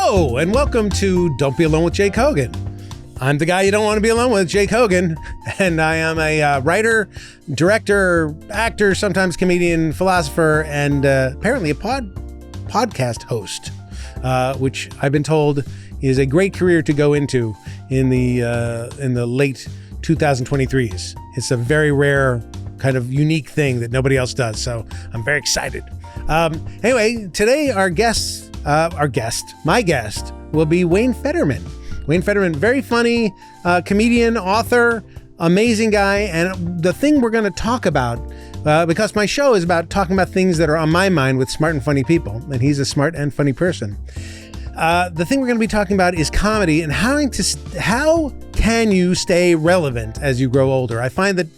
Hello, and welcome to Don't Be Alone with Jake Hogan. I'm the guy you don't want to be alone with, Jake Hogan, and I am a writer, director, actor, sometimes comedian, philosopher, and apparently a podcast host, which I've been told is a great career to go into in the late 2023s. It's a very rare, kind of unique thing that nobody else does, so I'm very excited. Anyway, today my guest will be Wayne Federman. Wayne Federman, very funny comedian, author, amazing guy. And the thing we're going to talk about, because my show is about talking about things that are on my mind with smart and funny people, and he's a smart and funny person. The thing we're going to be talking about is comedy and how can you stay relevant as you grow older. I find that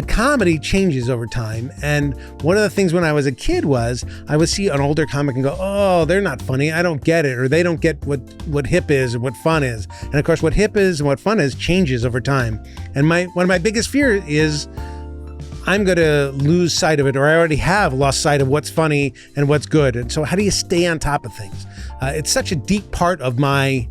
comedy changes over time. And one of the things when I was a kid was I would see an older comic and go, oh, they're not funny. I don't get it. Or they don't get what hip is or what fun is. And of course, what hip is and what fun is changes over time. And one of my biggest fears is I'm going to lose sight of it, or I already have lost sight of what's funny and what's good. And so how do you stay on top of things? It's such a deep part of my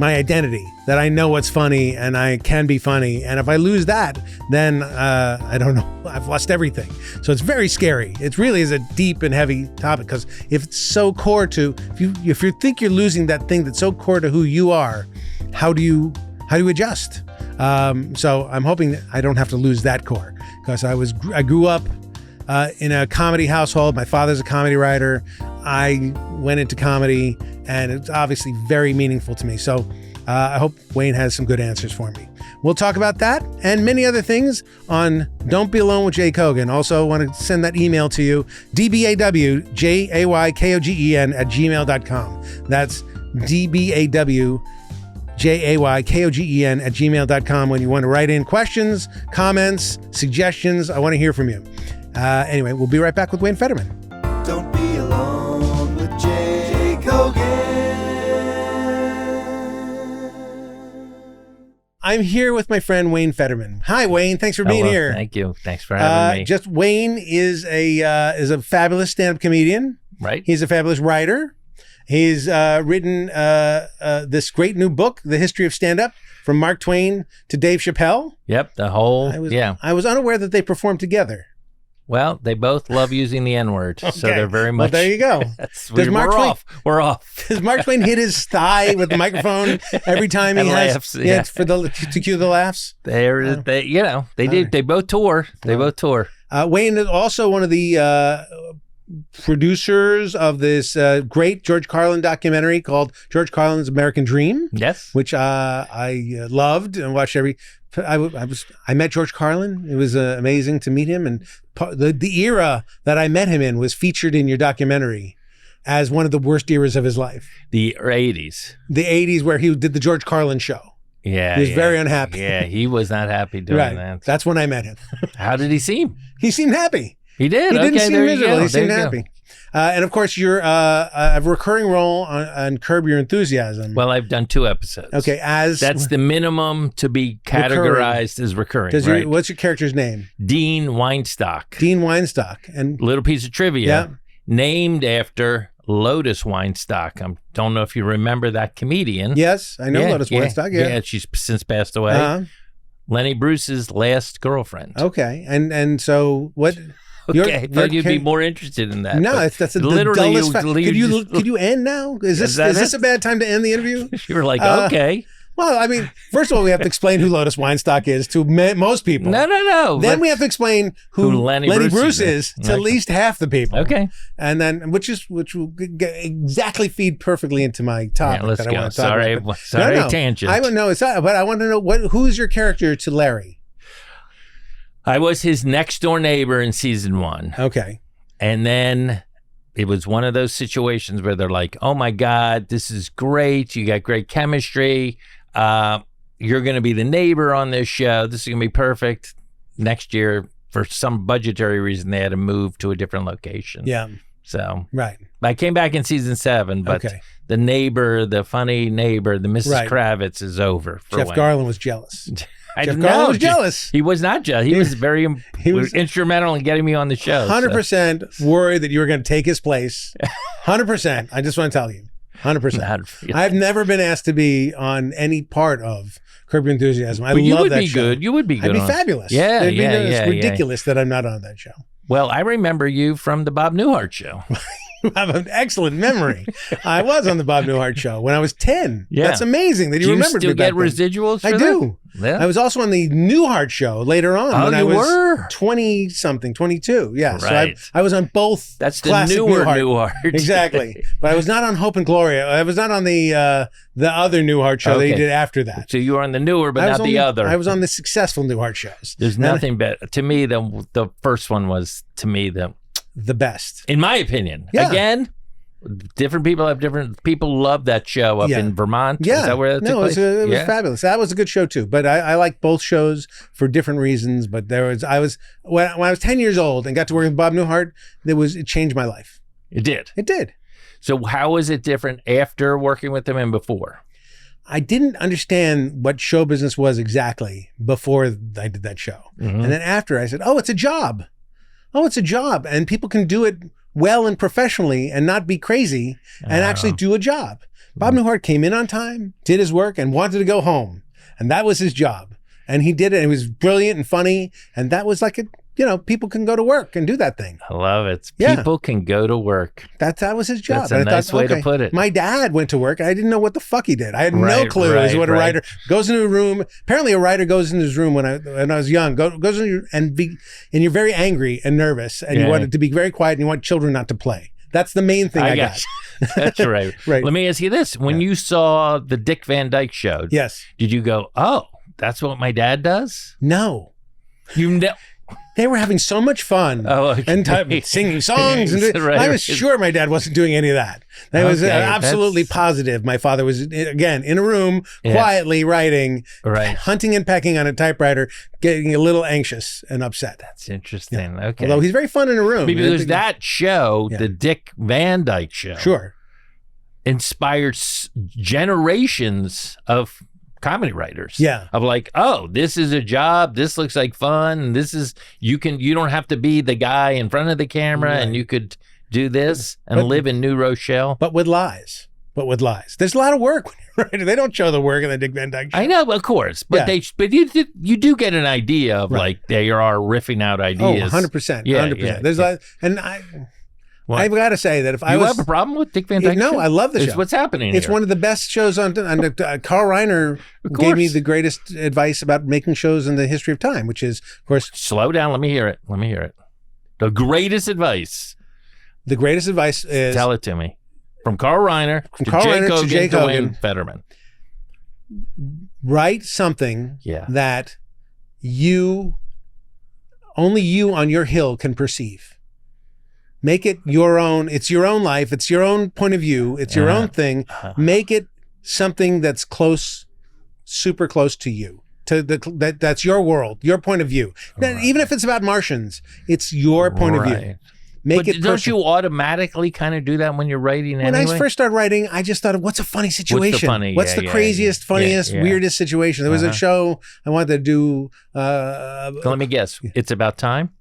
identity that I know what's funny and I can be funny. And if I lose that, then I don't know, I've lost everything. So it's very scary. It really is a deep and heavy topic, because if it's so core to, if you think you're losing that thing that's so core to who you are, how do you adjust? So I'm hoping that I don't have to lose that core, because I grew up in a comedy household. My father's a comedy writer. I went into comedy, and it's obviously very meaningful to me. So I hope Wayne has some good answers for me. We'll talk about that and many other things on Don't Be Alone with Jake Hogan. Also want to send that email to you, dbawjaykogen@gmail.com. That's dbawjaykogen@gmail.com when you want to write in questions, comments, suggestions. I want to hear from you. Anyway, we'll be right back with Wayne Federman. Don't be alone with Jake Hogan. I'm here with my friend Wayne Federman. Hi, Wayne. Thanks for being here. Thank you. Thanks for having me. Just Wayne is a fabulous stand-up comedian. Right. He's a fabulous writer. He's written this great new book, The History of Stand-Up, from Mark Twain to Dave Chappelle. Yep. The whole. I was unaware that they performed together. Well, they both love using the N-word, so they're very much. Well, there you go. We're off. Does Mark Twain hit his thigh with the microphone every time he laughs, to cue the laughs? They both tour. They both tour. Wayne is also one of the producers of this great George Carlin documentary called George Carlin's American Dream. Yes, which I loved and watched every. I met George Carlin. It was amazing to meet him, and the era that I met him in was featured in your documentary as one of the worst eras of his life. The 80s. The 80s, where he did the George Carlin show. Yeah, he was very unhappy. Yeah, he was not happy doing that. That's when I met him. How did he seem? He seemed happy. He did. He didn't seem miserable. He seemed there happy. And of course, you're a recurring role on Curb Your Enthusiasm. Well, I've done 2 episodes. Okay, that's the minimum to be categorized as recurring. Right? What's your character's name? Dean Weinstock. Dean Weinstock. And little piece of trivia. Yeah. Named after Lotus Weinstock. I don't know if you remember that comedian. Yes, I know Lotus Weinstock. Yeah, she's since passed away. Uh-huh. Lenny Bruce's last girlfriend. Okay, and so what? Okay, I thought you'd be more interested in that. No, that's literally the dullest could you end now? Is this a bad time to end the interview? You were like, okay. Well, I mean, first of all, we have to explain who Lotus Weinstock is to most people. No. Then we have to explain who Lenny Bruce is to at least half the people. Okay. And then, which will exactly feed perfectly into my topic. Yeah, let's that go. I want to talk about. Sorry, tangent. I don't know. It's not, but I want to know who's your character to Larry? I was his next door neighbor in season 1. Okay. And then it was one of those situations where they're like, oh my God, this is great. You got great chemistry. You're going to be the neighbor on this show. This is going to be perfect. Next year, for some budgetary reason, they had to move to a different location. Yeah. So right. I came back in season 7, but the neighbor, the funny neighbor, the Mrs. Kravitz is over. Jeff Garlin was jealous. Jeff Garlin was jealous. He was not jealous. He was very instrumental in getting me on the show. 100% worried that you were going to take his place. 100%. I just want to tell you. 100%. I've never been asked to be on any part of Curb Your Enthusiasm. I But you love would that be show. good. You would be good. I'd be on- fabulous. Yeah, It's ridiculous that I'm not on that show. Well, I remember you from the Bob Newhart show. You have an excellent memory. I was on the Bob Newhart show when I was 10. Yeah. That's amazing that you Do you remembered still me back get then. residuals? For I that? do. Yeah. I was also on the Newhart show later on Oh, when I you was were? 20-something, 22. Yeah. Right. So I was on both. That's the classic newer Newhart. Exactly. But I was not on Hope and Gloria. I was not on the other Newhart show that he Okay. did after that. So you were on the newer, but not the other. I was on the successful Newhart shows. There's nothing better. To me, the first one was, to me, the best. in my opinion. Yeah. Again, different people have different, people love that show up Yeah. in Vermont. Yeah. Is that where that took it was, place? it was Yeah. fabulous. That was a good show too. But I like both shows for different reasons. But when I was 10 years old and got to work with Bob Newhart, it changed my life. It did. It did. So how is it different after working with him and before? I didn't understand what show business was exactly before I did that show. Mhm. And then after I said, oh, it's a job. Oh, it's a job. And people can do it well and professionally and not be crazy and actually do a job. Bob Newhart came in on time, did his work, and wanted to go home. And that was his job. And he did it. And it was brilliant and funny. And that was like people can go to work and do that thing. I love it. Yeah. People can go to work. That was his job. That's a And I nice way to put it. My dad went to work. I didn't know what the fuck he did. I had no Right, clue as right, what a right. writer goes into a room. Apparently, a writer goes into his room when I was young. Goes in and you're very angry and nervous, and you Yeah. want it to be very quiet, and you want children not to play. That's the main thing I got. That's right. Right. Let me ask you this: when you saw the Dick Van Dyke Show, Yes. did you go, "Oh, that's what my dad does"? No. You know. They were having so much fun Okay. and singing songs. And Right, I right. was sure my dad wasn't doing any of that. I was Okay, absolutely that's- positive. My father was, again, in a room, Yeah. quietly writing, Right. hunting and pecking on a typewriter, getting a little anxious and upset. That's interesting. Okay. Although he's very fun in a room. because that show, Yeah. the Dick Van Dyke Show, Sure. inspired generations of comedy writers. Yeah. Of like, oh, this is a job. This looks like fun. This is, you don't have to be the guy in front of the camera, and you could do this and live in New Rochelle. But with lies. There's a lot of work when you're writing. They don't show the work in the Dick Van Dyke Show. I know, of course, but Yeah. you do get an idea of like they are riffing out Oh, ideas. 100%. Yeah, 100%. yeah, There's yeah. a lot, and What? I've got to say that if I You was... have a problem with Dick Van Dyke? No, Show? I love the It's show. what's happening It's here. one of the best shows on Carl Reiner Of gave me course. the greatest advice about making shows in the history of time, which is, of course, Slow down. Let me hear it. The greatest advice. the greatest advice is Tell it to me. From Carl Reiner From to Carl Jake Reiner to Hogan Jake to Hogan. Wayne Fetterman. write something Yeah. that only you on your hill can perceive. Make it your own. It's your own life. It's your own point of view. It's your own thing. Make it something that's close, super close to you. That's your world, your point of view. Even if it's about Martians, it's your point of view. Right. Make But it don't personal. you automatically kind of do that when you're writing When anyway? I first started writing, I just thought, what's a funny situation? What's yeah, the yeah, craziest, yeah, funniest, yeah. weirdest situation? There was a show I wanted to do. So let me guess. It's about time?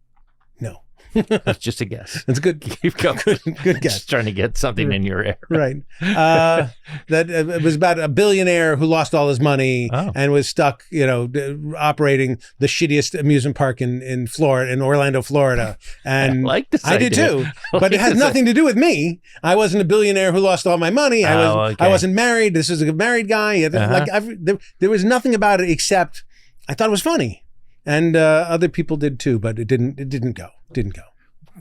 No, That's just a guess. it's a good, Keep going. good guess. Just trying to get something in your air. Right. That it was about a billionaire who lost all his money Oh. and was stuck, operating the shittiest amusement park in Florida, in Orlando, Florida. And I like this I did idea. too, I but it like has this nothing to do with me. I wasn't a billionaire who lost all my money. I okay. wasn't married. This was a married guy. There was nothing about it except I thought it was funny, and other people did too, but it didn't go. Do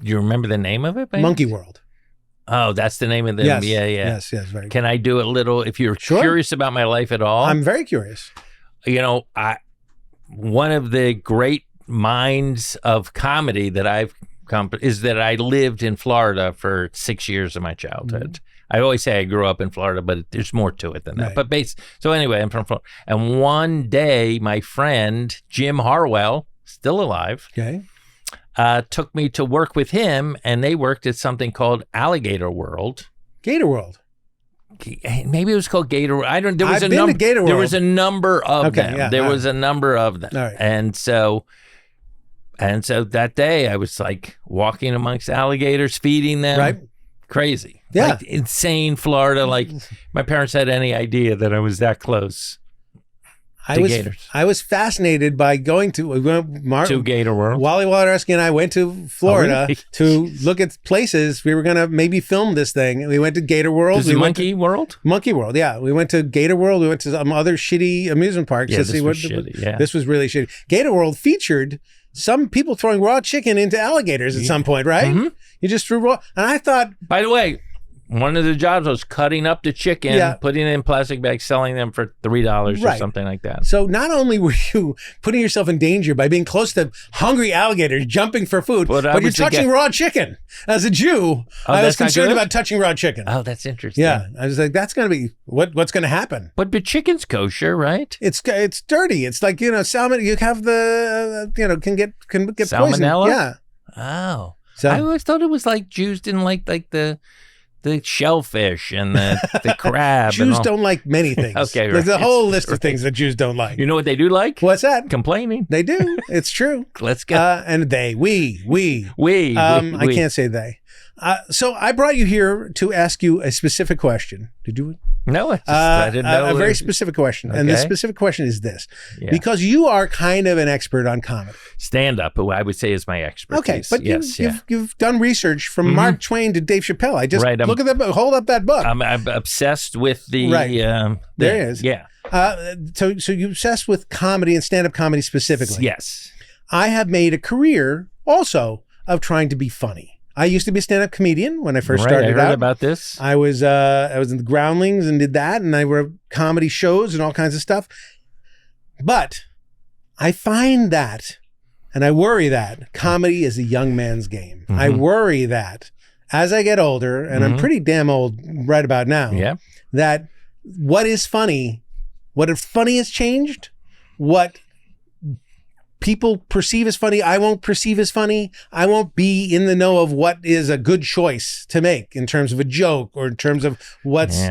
you remember the name of it? Maybe? Monkey World. Oh, that's the name of the. Yes. Yeah. Yes. Very. Can I do a little? If you're Sure. curious about my life at all, I'm very curious. One of the great minds of comedy that I've come is that I lived in Florida for 6 years of my childhood. Mm-hmm. I always say I grew up in Florida, but there's more to it than that. Right. But so anyway, I'm from Florida. And one day, my friend Jim Harwell, still alive, Okay. took me to work with him, and they worked at something called Alligator World. Gator World. Maybe it was called Gator. I don't. There was I've a been to number. Gator There World. was a number of Okay, them. yeah, there all was a number of them, All right. and so that day I was like walking amongst alligators, feeding them, Right. Crazy. Yeah. Like insane Florida. Like my parents had any idea that I was that close to gators. I was fascinated by going to Gator World. Wally Walodarski and I went to Florida really? to look at places. We were going to maybe film this thing. We went to Gator World. This is Monkey World? Monkey World, yeah. We went to Gator World. We went to some other shitty amusement parks. Yeah, to this see was shitty, yeah. This was really shitty. Gator World featured some people throwing raw chicken into alligators at some point, right? Mm-hmm. You just threw raw. And I thought... By the way, one of the jobs was cutting up the chicken, putting it in plastic bags, selling them for $3 or something like that. So not only were you putting yourself in danger by being close to hungry alligators jumping for food, but you're touching raw chicken. As a Jew, I was concerned about touching raw chicken. Oh, that's interesting. Yeah, I was like, that's going to be what's going to happen. But chicken's kosher, right? It's dirty. It's like salmon. You have the can get salmonella. Poisoned. Yeah. Oh, so I always thought it was like Jews didn't like the shellfish and the crab. Jews don't like many things. Okay, right. There's a whole list of things that Jews don't like. You know what they do like? What's that? Complaining. They do. It's true. Let's go. And we. I can't say they. So I brought you here to ask you a specific question. Did you? No, I didn't know. A very specific question. Okay. And the specific question is this. Yeah. Because you are kind of an expert on comedy. Stand-up, who I would say is my expertise. Okay, but you've done research from Mark Twain to Dave Chappelle. I just look at that book. Hold up that book. I'm obsessed with the... There it is. Yeah. So you're obsessed with comedy and stand-up comedy specifically. Yes. I have made a career also of trying to be funny. I used to be a stand-up comedian when I first started out. I heard about this. I was in the Groundlings and did that, and I wrote comedy shows and all kinds of stuff. But I find that, and I worry that, comedy is a young man's game. Mm-hmm. I worry that as I get older, and I'm pretty damn old right about now, that what is funny, what if funny has changed, what people perceive as funny, I won't perceive as funny. I won't be in the know of what is a good choice to make in terms of a joke or in terms of what's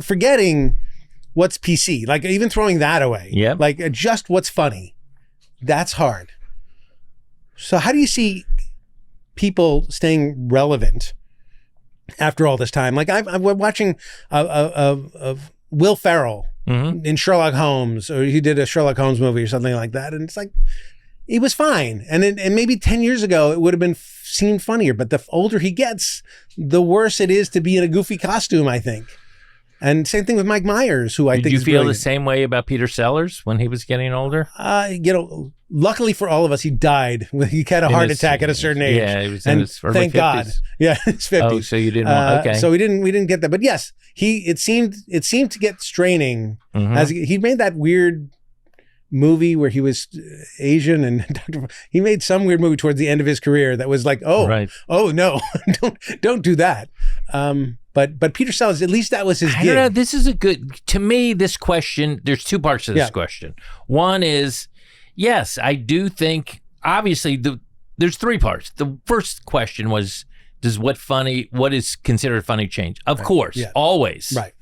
forgetting what's PC, like even throwing that away. Yeah. Like just what's funny. That's hard. So how do you see people staying relevant after all this time? Like I'm watching Will Ferrell in Sherlock Holmes, or he did a Sherlock Holmes movie or something like that, and it's like he was fine, and maybe 10 years ago it would have been seen funnier, but the older he gets, the worse it is to be in a goofy costume, I think. And same thing with Mike Myers, who I think Did you is feel brilliant. the same way about Peter Sellers when he was getting older? Luckily for all of us, he died. He had a heart attack at a certain age. Yeah, he was in his early thank 50s. God. Yeah, his 50s. Oh, so you didn't okay. So we didn't get that. But yes, it seemed to get straining as he made that weird movie where he was Asian, and he made some weird movie towards the end of his career that was like, oh no, don't do that. But Peter Sellers, at least that was his gig. I don't know. This is to me, this question, there's two parts to this question. One is, yes, I do think, obviously, there's three parts. The first question was, what is considered funny change? Of course, always. Right.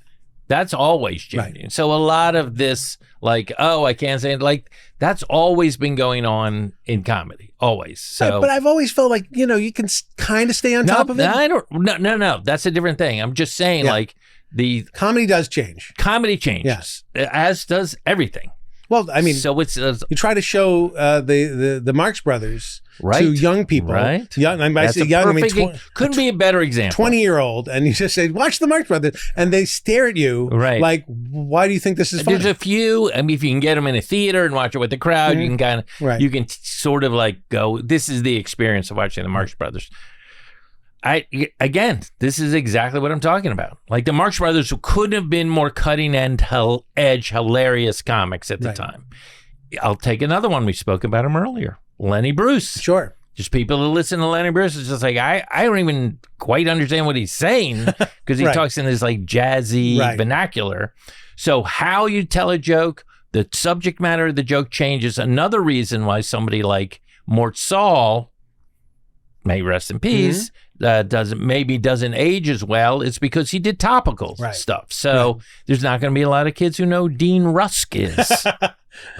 That's always changing. Right. So a lot of this, like, I can't say it, like, that's always been going on in comedy, always. So, but I've always felt like, you can kind of stay on top of it. No, that's a different thing. I'm just saying, like, the comedy does change. Comedy changes, as does everything. Well, I mean, so it's you try to show the Marx Brothers to young people, right? Young, I say young. I mean, couldn't be a better example. 20-year-old, and you just say, "Watch the Marx Brothers," and they stare at you, right? Like, why do you think this is funny? There's a few. I mean, if you can get them in a theater and watch it with the crowd, you can kind of, you can sort of like go. This is the experience of watching the Marx Brothers. This is exactly what I'm talking about. Like the Marx Brothers couldn't have been more cutting edge, hilarious comics at the time. I'll take another one. We spoke about him earlier. Lenny Bruce. Sure. Just people who listen to Lenny Bruce is just like, I don't even quite understand what he's saying because he talks in this like jazzy vernacular. So how you tell a joke, the subject matter of the joke changes. Another reason why somebody like Mort Saul, may rest in peace, doesn't age as well, it's because he did topical stuff. So there's not going to be a lot of kids who know who Dean Rusk is.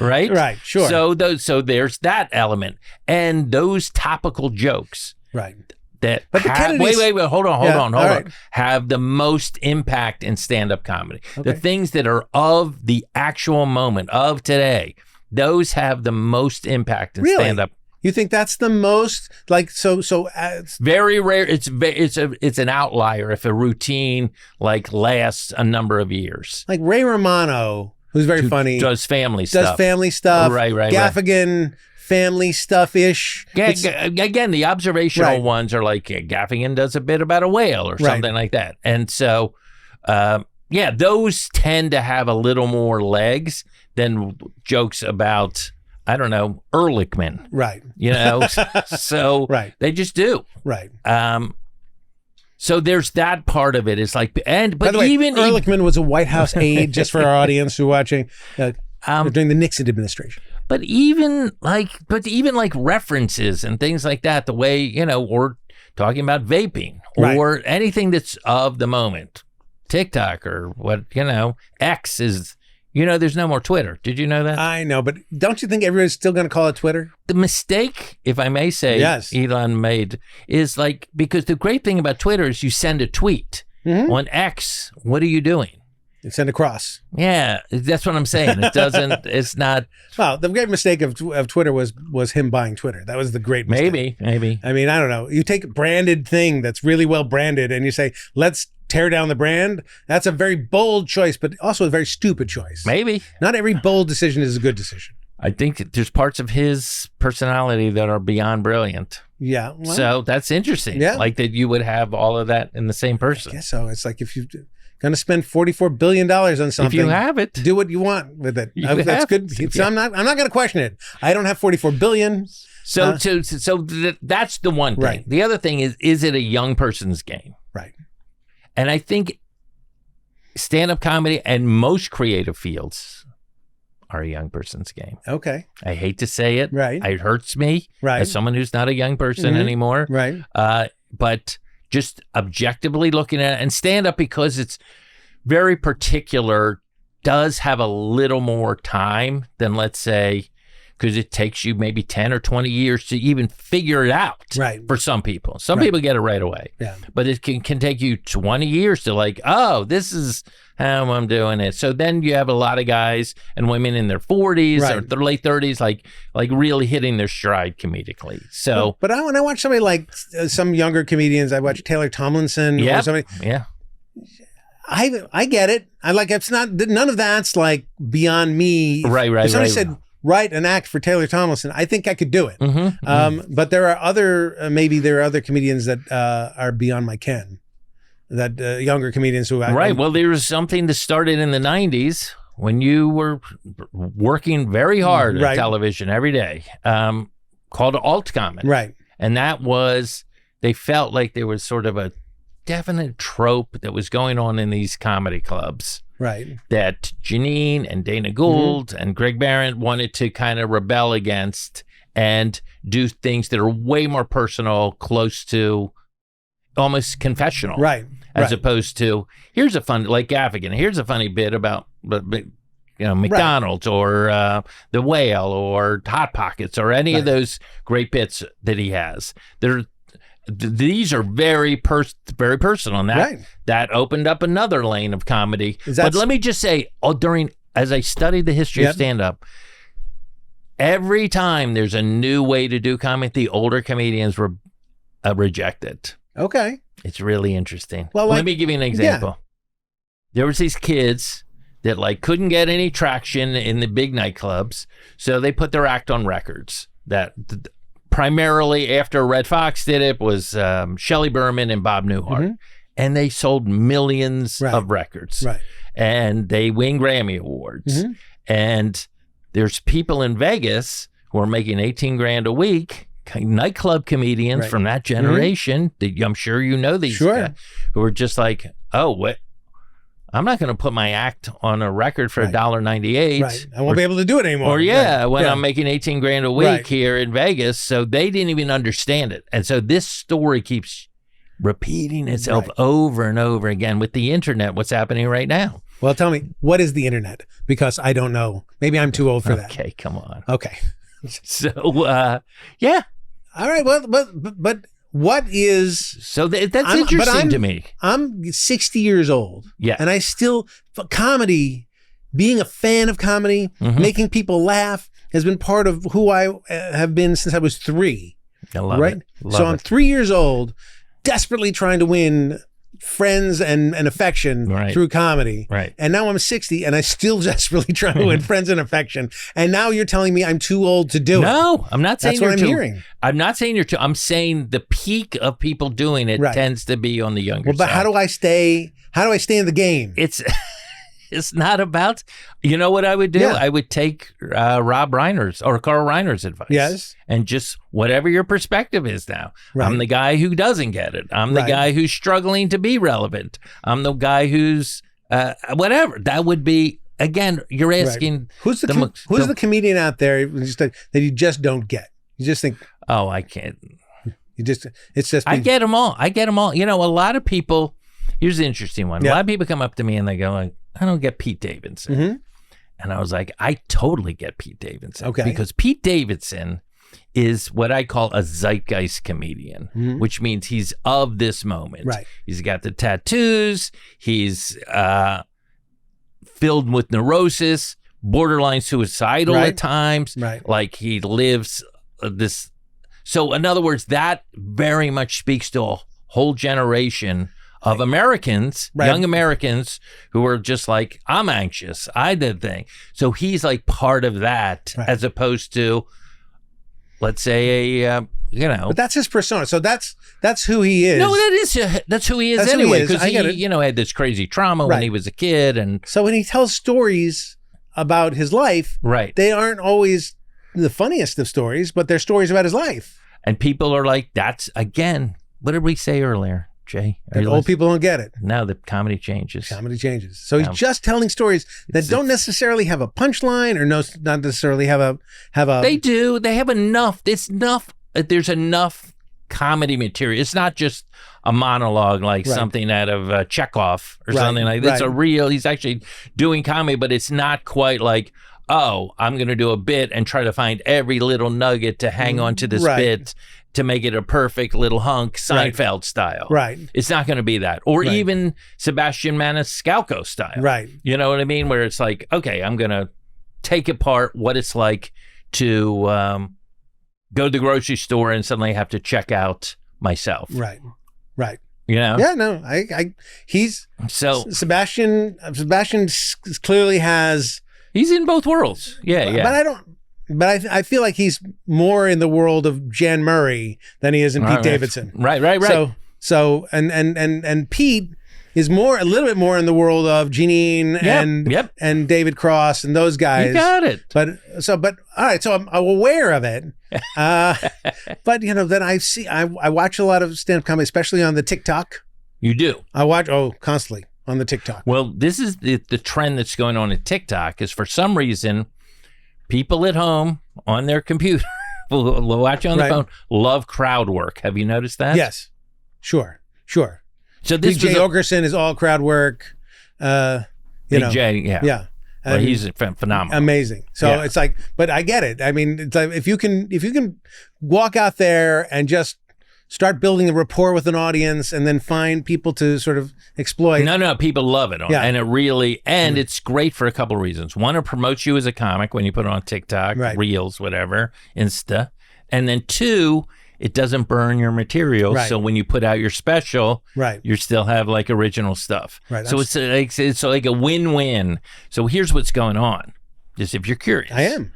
Right? Right, sure. So there's that element. And those topical jokes. Right. that But the Kennedys- wait, hold on, Yeah, hold all on. right. Have the most impact in stand-up comedy. Okay. The things that are of the actual moment of today, those have the most impact in Really? stand-up. You think that's the most like so? Very rare. It's an outlier if a routine like lasts a number of years. Like Ray Romano, who's very Who funny, does family does stuff. family stuff. Right. Gaffigan, family stuff ish. Again, the observational Right. ones are like Gaffigan does a bit about a whale or Right. something like that. And so, those tend to have a little more legs than jokes about, I don't know, Ehrlichman, Right. So Right. they just do. Right. So there's that part of it. It's like, By but the way, even Ehrlichman was a White House aide, just for our audience who are watching, during the Nixon administration. But even like references and things like that, the way, or talking about vaping or anything that's of the moment, TikTok or what, X is, there's no more Twitter. Did you know that? I know, but don't you think everybody's still going to call it Twitter? The mistake, if I may say, Yes. Elon made is like, because the great thing about Twitter is you send a tweet. Mm-hmm. On X, what are you doing? You send across. Yeah, that's what I'm saying. It doesn't, it's not. Well, the great mistake of Twitter was him buying Twitter. That was the great mistake. Maybe. I mean, I don't know. You take a branded thing that's really well branded and you say, let's tear down the brand. That's a very bold choice, but also a very stupid choice. Maybe. Not every bold decision is a good decision. I think that there's parts of his personality that are beyond brilliant. Yeah. Well, So that's interesting. Yeah. Like that you would have all of that in the same I person. guess so. It's like if you're going to spend $44 billion on something. If you have it. Do what you want with it. You That's have good. to, So I'm not going to question it. I don't have 44 billion. So that's the one thing. Right. The other thing is it a young person's game? Right. And I think stand-up comedy and most creative fields are a young person's game. Okay. I hate to say it. Right. It hurts me Right. as someone who's not a young person Mhm. anymore. Right. But just objectively looking at it, and stand-up, because it's very particular, does have a little more time than, let's say, because it takes you maybe 10 or 20 years to even figure it out. Right. For some people. Some Right. people get it right away. Yeah. But it can take you 20 years to like, oh, this is how I'm doing it. So then you have a lot of guys and women in their 40s or Right. their late 30s, like really hitting their stride comedically. So But when I watch somebody like some younger comedians, I watch Taylor Tomlinson or somebody. yeah. I get it. I like, it's not, none of that's like beyond me. Right. If somebody right. said, write an act for Taylor Tomlinson, I think I could do it. Mm-hmm. But there are other, maybe there are other comedians that are beyond my ken. That younger comedians who Right. Well, there was something that started in the 90s when you were working very hard Right. at television every day, called alt comedy. Right. And that was, they felt like there was sort of a definite trope that was going on in these comedy clubs Right. that Janine and Dana Gould and Greg Barron wanted to kind of rebel against and do things that are way more personal, close to almost confessional. Right. As opposed to, here's a fun, like Gaffigan, here's a funny bit about, McDonald's or The Whale or Hot Pockets or any of those great bits that he has. These are very personal. And that opened up another lane of comedy. But let me just say, as I studied the history of stand-up, every time there's a new way to do comedy, the older comedians were rejected. Okay. It's really interesting. Well, let me give you an example. There was these kids that couldn't get any traction in the big nightclubs, so they put their act on records. That primarily after Red Fox did it was Shelley Berman and Bob Newhart, and they sold millions of records. Right. And they win Grammy Awards. And there's people in Vegas who are making 18 grand a week. Nightclub comedians from that generation, I'm sure you know these guys, who are just like, oh, what? I'm not going to put my act on a record for $1.98. Right. I won't be able to do it anymore. Or when I'm making 18 grand a week here in Vegas. So they didn't even understand it. And so this story keeps repeating itself over and over again with the internet, what's happening right now. Well, tell me, what is the internet? Because I don't know. Maybe I'm too old for that. Okay, come on. Okay. So, yeah. All right. Well, but what is So that's interesting to me. I'm 60 years old. Yeah. And I still comedy, being a fan of comedy, making people laugh has been part of who I have been since I was 3. I love right? it. Love So I'm it. 3 years old, desperately trying to win friends and affection through comedy. Right. And now I'm 60 and I still desperately trying to win friends and affection. And now you're telling me I'm too old to do it. No, I'm not saying That's what you're I'm too. hearing. I'm not saying you're too. I'm saying the peak of people doing it tends to be on the younger Well, but side. how do I stay in the game? It's not about, you know what I would do? Yeah. I would take Rob Reiner's or Carl Reiner's advice. Yes. And just whatever your perspective is now. Right. I'm the guy who doesn't get it. I'm the guy who's struggling to be relevant. I'm the guy who's whatever. That would be, again, you're asking. Who's the comedian out there that you just don't get? You just think, oh, I can't. I get them all. You know, a lot of people, here's the interesting one. A lot of people come up to me and they go like, I don't get Pete Davidson. Mm-hmm. And I was like, I totally get Pete Davidson. Okay. Because Pete Davidson is what I call a zeitgeist comedian, which means he's of this moment. Right. He's got the tattoos. He's filled with neurosis, borderline suicidal at times. Right. Like he lives this. So in other words, that very much speaks to a whole generation of Americans, young Americans who are just like, I'm anxious. I did thing. So he's like part of that as opposed to, let's say, But that's his persona. So that's who he is. No, that's who he is That's who anyway. he is. Because I get it. you know, had this crazy trauma when he was a kid. And so when he tells stories about his life, they aren't always the funniest of stories, but they're stories about his life. And people are like, that's, again, what did we say earlier? Jay, that old people don't get it. No, the comedy changes. Comedy changes. So he's just telling stories that don't necessarily have a punchline or not necessarily have a. They do. They have enough. It's enough. There's enough comedy material. It's not just a monologue like something out of Chekhov or something like that. It's a real. He's actually doing comedy, but it's not quite like, oh, I'm going to do a bit and try to find every little nugget to hang on to this bit to make it a perfect little hunk, Seinfeld style. Right. It's not going to be that. Or even Sebastian Maniscalco style. Right. You know what I mean? Where it's like, okay, I'm going to take apart what it's like to go to the grocery store and suddenly have to check out myself. Right. Right. You know? Yeah, no, Sebastian clearly has. He's in both worlds. Yeah. But I feel like he's more in the world of Jan Murray than he is in Pete Davidson. Right. So and Pete is a little bit more in the world of Janine and David Cross and those guys. You got it. But all right, so I'm aware of it. But you know, then I watch a lot of stand-up comedy, especially on the TikTok. You do. I watch constantly on the TikTok. Well, this is the trend that's going on at TikTok is for some reason people at home on their computer, watching on the phone, love crowd work. Have you noticed that? Yes. Sure. So this Jay Ogerson is all crowd work. Big Jay, yeah. Well, he's phenomenal. Amazing. So it's like, but I get it. I mean, it's like if you can walk out there and just start building a rapport with an audience and then find people to sort of exploit. No, people love it. And it really, it's great for a couple of reasons. One, it promotes you as a comic when you put it on TikTok, Reels, whatever, Insta. And then two, it doesn't burn your material. Right. So when you put out your special, right, you still have like original stuff. Right. So it's like a win-win. So here's what's going on. Just if you're curious. I am.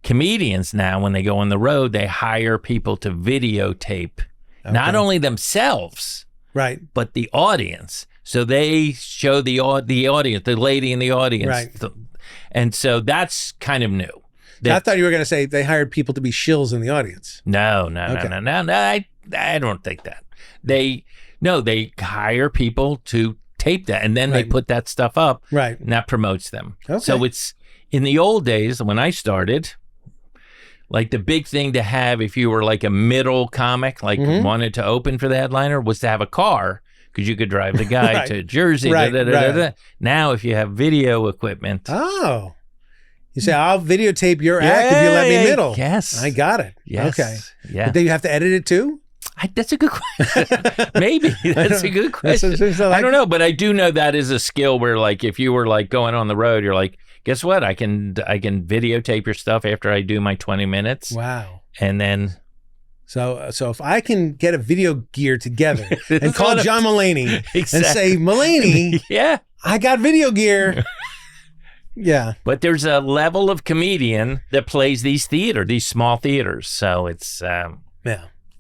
Comedians now, when they go on the road, they hire people to videotape not only themselves, right, but the audience. So they show the audience, the lady in the audience. Right. And so that's kind of new. I thought you were going to say they hired people to be shills in the audience. No. I don't think that. They hire people to tape that, and then they put that stuff up, right, and that promotes them. Okay. So it's in the old days when I started, like the big thing to have if you were like a middle comic, like wanted to open for the headliner, was to have a car because you could drive the guy to Jersey. Right. Now, if you have video equipment, you say, I'll videotape your act if you let me middle. Yes. I got it. Yes. Okay. Yeah. But then you have to edit it too? That's a good question. Maybe that's a good question. I don't know, but I do know that is a skill where, like, if you were like going on the road, you're like, guess what? I can videotape your stuff after I do my 20 minutes. Wow. And then. So if I can get a video gear together and call John Mulaney and say, Mulaney, yeah, I got video gear. Yeah. But there's a level of comedian that plays these small theaters. So it's yeah.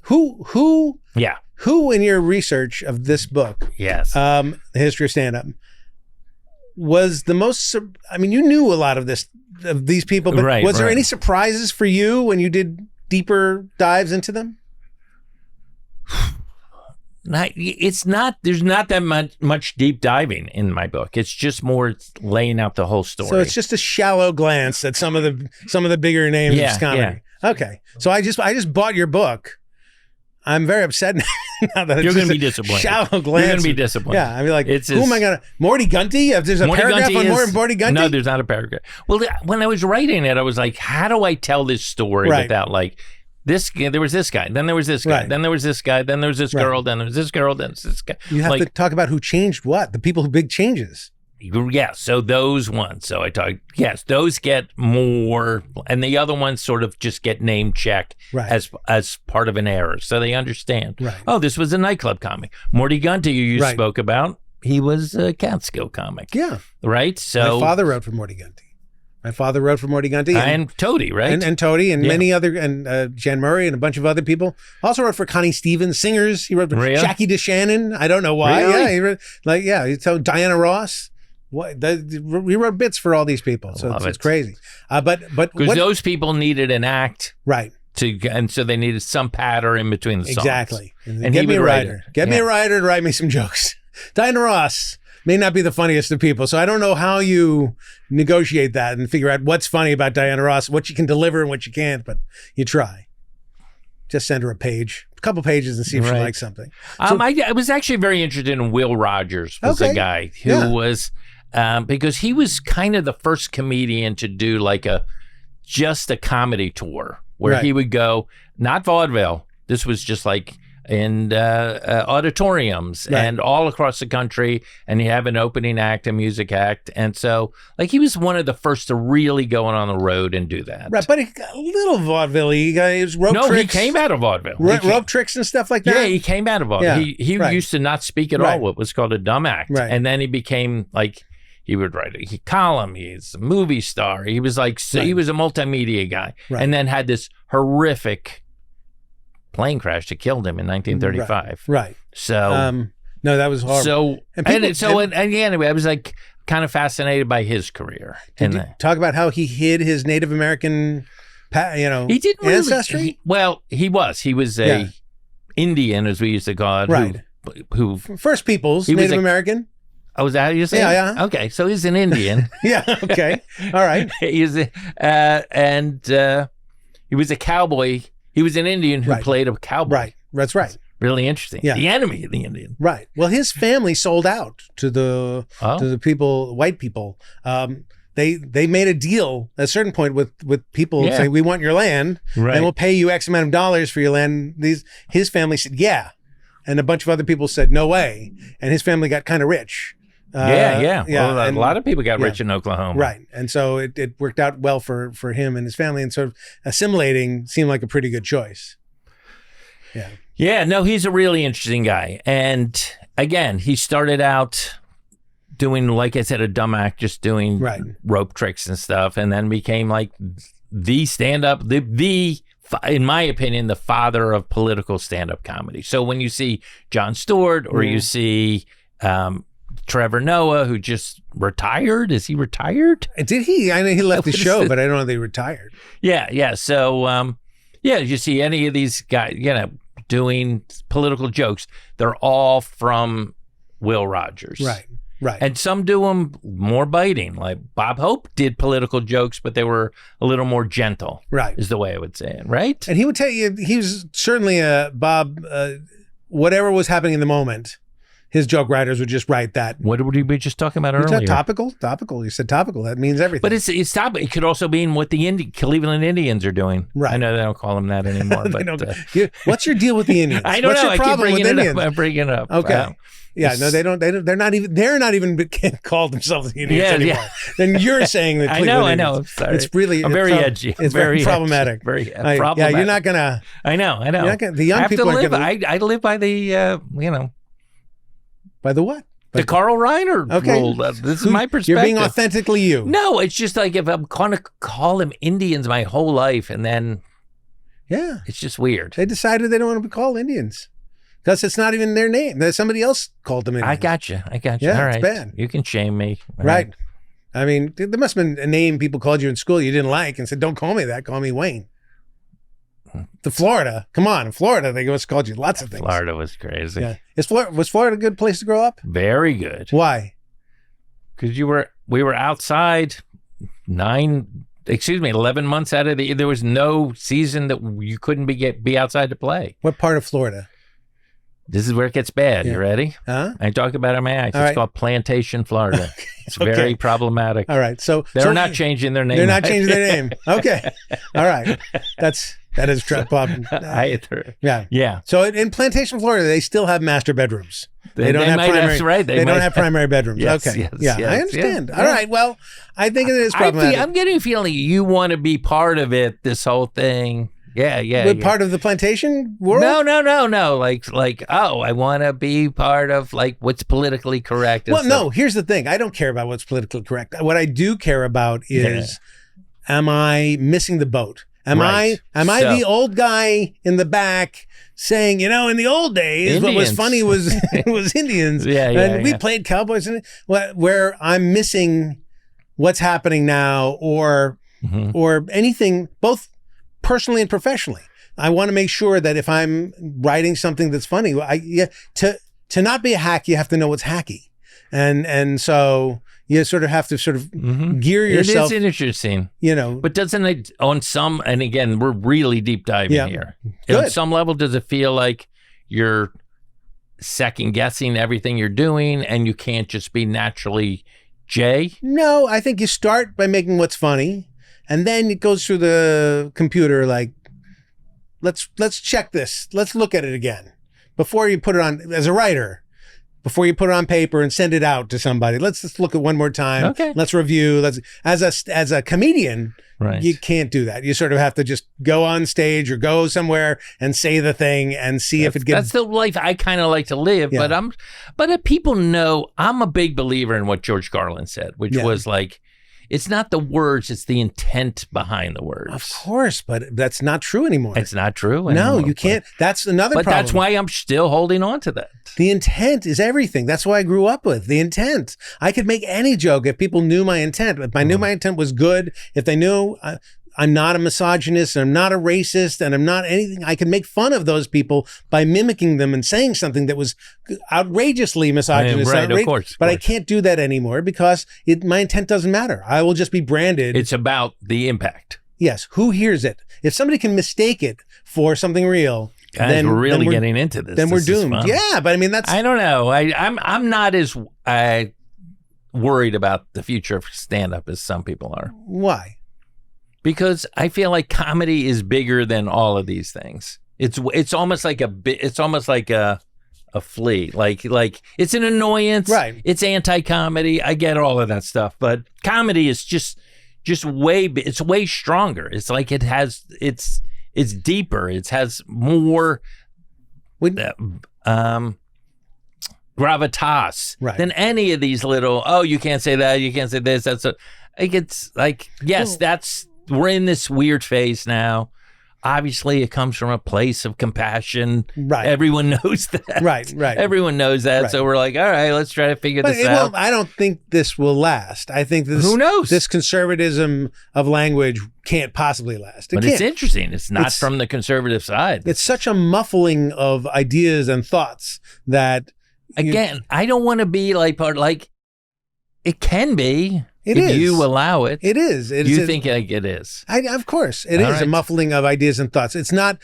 Who in your research of this book, yes, The History of Stand-Up, was the most, I mean, you knew a lot of these people, but was there any surprises for you when you did deeper dives into them? There's not that much deep diving in my book. It's just more laying out the whole story. So it's just a shallow glance at some of the bigger names of comedy. Yeah. Okay. So I just bought your book. I'm very upset now that you're going to be disappointed. Shallow glance. You're going to be disappointed. Yeah, I mean, like, who am I going to? Morty Gunty? If there's a paragraph on Morty Gunty? No, there's not a paragraph. Well, when I was writing it, I was like, how do I tell this story without like this? There was this guy, then there was this guy, then there was this guy, then there was this girl, then there was this girl, then this guy. You have to talk about who changed what, the people who big changes. Yeah, so those ones. So I talk. Yes, those get more, and the other ones sort of just get name checked as part of an error, so they understand. Right. Oh, this was a nightclub comic. Morty Gunty, you spoke about. He was a Catskill comic. Yeah. Right. So my father wrote for Morty Gunty. And Toady, right? And Toady and many other, and Jan Murray and a bunch of other people. Also wrote for Connie Stevens, singers. He wrote for Jackie DeShannon. I don't know why. Really? Yeah, he wrote, he told Diana Ross. We wrote bits for all these people, so it's crazy. But because those people needed an act, right? And so they needed some patter in between the songs. Exactly. And get me a writer. Get me a writer to write me some jokes. Diana Ross may not be the funniest of people, so I don't know how you negotiate that and figure out what's funny about Diana Ross, what you can deliver and what you can't, but you try. Just send her a couple pages and see if she likes something. So, I was actually very interested in Will Rogers, was a guy who was, because he was kind of the first comedian to do like just a comedy tour where he would go, not vaudeville. This was just like in auditoriums and all across the country, and you have an opening act, a music act, and so like he was one of the first to really go on the road and do that. Right, but a little vaudeville. He was rope tricks. He came out of vaudeville. Rope tricks and stuff like that. Yeah, he came out of vaudeville. Yeah, he used to not speak at all. What was called a dumb act, and then he became like. He would write a column. He's a movie star. He was like, he was a multimedia guy, and then had this horrific plane crash that killed him in 1935. Right. So, no, that was horrible. Anyway, I was like kind of fascinated by his career. Did you talk about how he hid his Native American, he didn't ancestry? He was a Indian, as we used to call it. Right. Who First Peoples, Native American. Oh, is that how you say it? Yeah. Okay, so he's an Indian. Yeah, okay. All right. He was he was a cowboy. He was an Indian who played a cowboy. Right, that's right. Really interesting. Yeah. The enemy of the Indian. Right. Well, his family sold out to the people, white people. They made a deal at a certain point with people saying, we want your land, and we'll pay you X amount of dollars for your land. His family said, yeah. And a bunch of other people said, no way. And his family got kind of rich. Well, a lot of people got rich in Oklahoma. Right. And so it worked out well for him and his family, and sort of assimilating seemed like a pretty good choice. Yeah. Yeah, no, he's a really interesting guy. And again, he started out doing, like I said, a dumb act, just doing rope tricks and stuff, and then became like the stand-up, in my opinion, the father of political stand-up comedy. So when you see Jon Stewart or you see Trevor Noah, who just retired. Is he retired? Did he? I know he left the show, but I don't know if they retired. Yeah. So, you see any of these guys, doing political jokes, they're all from Will Rogers. Right. And some do them more biting. Like Bob Hope did political jokes, but they were a little more gentle. Right. Is the way I would say it. Right. And he would tell you, he was certainly Bob, whatever was happening in the moment, his joke writers would just write that. What were we just talking about You earlier? said topical. You said topical. That means everything. But it's topical. It could also mean what the Cleveland Indians are doing. Right. I know they don't call them that anymore. They but don't- what's your deal with the Indians? I don't What's know. Your I keep problem with bringing it Indians? up. I'm bringing it up. Okay. Yeah, no, they don't. They're not even. They're not even called themselves the Indians anymore. Yeah. Then you're saying that. I Cleveland know. Indians. I'm sorry. It's really. I'm very edgy. It's very very problematic. Very Yeah, problematic. you're not gonna. I know. You're not gonna, the young I have people to are live. gonna. I live by the By the what? the Carl Reiner Okay. rule. This is Who- my perspective. You're being authentically you. No, it's just like if I'm going to call them Indians my whole life, and then Yeah. it's just weird. They decided they don't want to be called Indians because it's not even their name. There's somebody else called them Indians. I got you. Yeah, All it's right. bad. You can shame me. All Right. I mean, there must have been a name people called you in school you didn't like and said, "Don't call me that. Call me Wayne." To Florida, come on, in Florida they just called you lots of things. Florida was crazy. Yeah. Was Florida a good place to grow up? Very good. Why? Because we were outside 11 months out of there was no season that you couldn't be outside to play. What part of Florida? This is where it gets bad. Yeah. You ready? Huh? I talk about it in my act. All It's right. called Plantation, Florida. It's Okay. very problematic. All right. So They're not changing their name. They're not changing their name. Okay. All right. That is problem. Yeah. Yeah. So in Plantation, Florida, they still have master bedrooms. They don't have might primary. That's right. They don't have primary bedrooms. Yes, Okay. yes, Yeah, yes, I understand. yes, All yeah. right. Well, I think it is problematic. I'm getting a feeling you want to be part of it, this whole thing. Yeah. We're part of the plantation world? No. Like, oh, I want to be part of like what's politically correct. and Well, stuff. no, here's the thing. I don't care about what's politically correct. What I do care about is, am I missing the boat? Am Right. I So- the old guy in the back saying, in the old days, what was Indians. funny was Indians. Yeah, And we yeah. played cowboys, and where I'm missing what's happening now or anything, both personally and professionally. I want to make sure that if I'm writing something that's funny, to not be a hack, you have to know what's hacky. And so you sort of have to gear yourself. It is interesting. But But doesn't it, on some, and again, we're really deep diving Yeah. here. Good. On some level, does it feel like you're second guessing everything you're doing and you can't just be naturally Jay? no, I think you start by making what's funny, and then it goes through the computer like, let's check this. Let's look at it again before you put it on as a writer. Before you put it on paper and send it out to somebody, let's just look at it one more time. Okay. Let's review. As a comedian, Right. you can't do that. You sort of have to just go on stage or go somewhere and say the thing and see if it That's gets. the life I kind of like to live, Yeah. but if people know, I'm a big believer in what George Carlin said, which Yeah. was like, it's not the words, it's the intent behind the words. Of course, but that's not true anymore. It's not true. No, anymore. you can't. That's another But problem. that's why I'm still holding on to that. The intent is everything. That's what I grew up with. The intent. I could make any joke if people knew my intent. If I knew my intent was good, if they knew I'm not a misogynist, and I'm not a racist, and I'm not anything, I could make fun of those people by mimicking them and saying something that was outrageously misogynist. Right, of course. But I can't do that anymore because my intent doesn't matter. I will just be branded. It's about the impact. Yes. Who hears it? If somebody can mistake it for something real, Guys, then we're really then getting into this. Then we're This is doomed. fun. Yeah, but I mean that's. I don't know. I'm not as worried about the future of stand-up as some people are, Why? because I feel like comedy is bigger than all of these things. It's almost like a flea. Like it's an annoyance. Right. It's anti-comedy. I get all of that stuff, but comedy is just it's way stronger. It's like it's deeper. It has more gravitas Right. than any of these little, oh, you can't say that, you can't say this. It's like, yes, we're in this weird phase now. Obviously, it comes from a place of compassion. Right. Everyone knows that. Right. Everyone knows that. Right. So we're like, all right, let's try to figure But this out. I don't think this will last. I think this. Who knows? This conservatism of language can't possibly last. It But can't. it's interesting. It's not It's- from the conservative side. It's such a muffling of ideas and thoughts that. Again, I don't want to be like it can be It if is. you allow it. It is. You think like it is. Of course, it All is a right. muffling of ideas and thoughts. It's not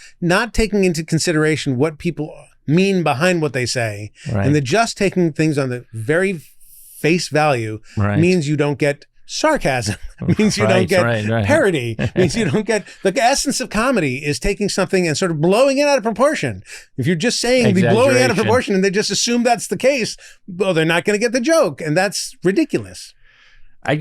taking into consideration what people mean behind what they say. Right. And the just taking things on the very face value means you don't get sarcasm, means you don't get parody, means you don't get the essence of comedy is taking something and sort of blowing it out of proportion. If you're just saying the blowing out of proportion and they just assume that's the case, well, they're not going to get the joke, and that's ridiculous. I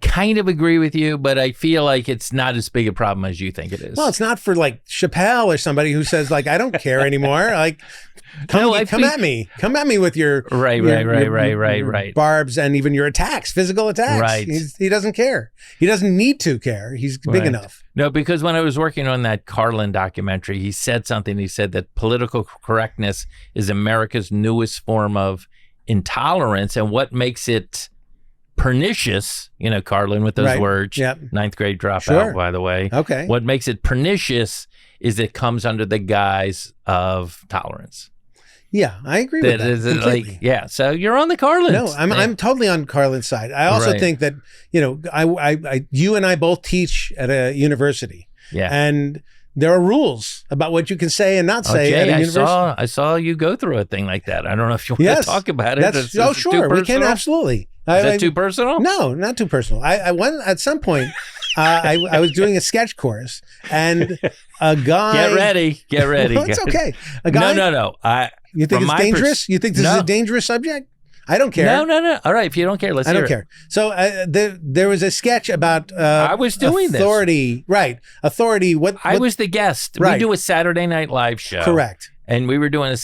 kind of agree with you, but I feel like it's not as big a problem as you think it is. Well, it's not for like Chappelle or somebody who says like, I don't care anymore. Like, come at me with your right. barbs and even your attacks, physical attacks. Right. He doesn't care. He doesn't need to care. He's big enough. No, because when I was working on that Carlin documentary, he said something. He said that political correctness is America's newest form of intolerance, and what makes it pernicious, Carlin with those words, ninth grade dropout, by the way. Okay. What makes it pernicious is it comes under the guise of tolerance. Yeah, I agree with that completely. So you're on the Carlin. No, I'm totally on Carlin's side. I also think that, you and I both teach at a university. Yeah. And there are rules about what you can say and not say at a university. I saw you go through a thing like that. I don't know if you want to talk about it. Sure. We can, absolutely. Is that too personal? No, not too personal. I went at some point. I was doing a sketch course, and a guy. Get ready. No, it's okay. A guy. No. You think it's dangerous? You think this is a dangerous subject? I don't care. No. All right, if you don't care, let's hear it. I don't care. So there was a sketch about I was doing authority. This. Right. Authority. What I was the guest. Right. We do a Saturday Night Live show. Correct. And we were doing a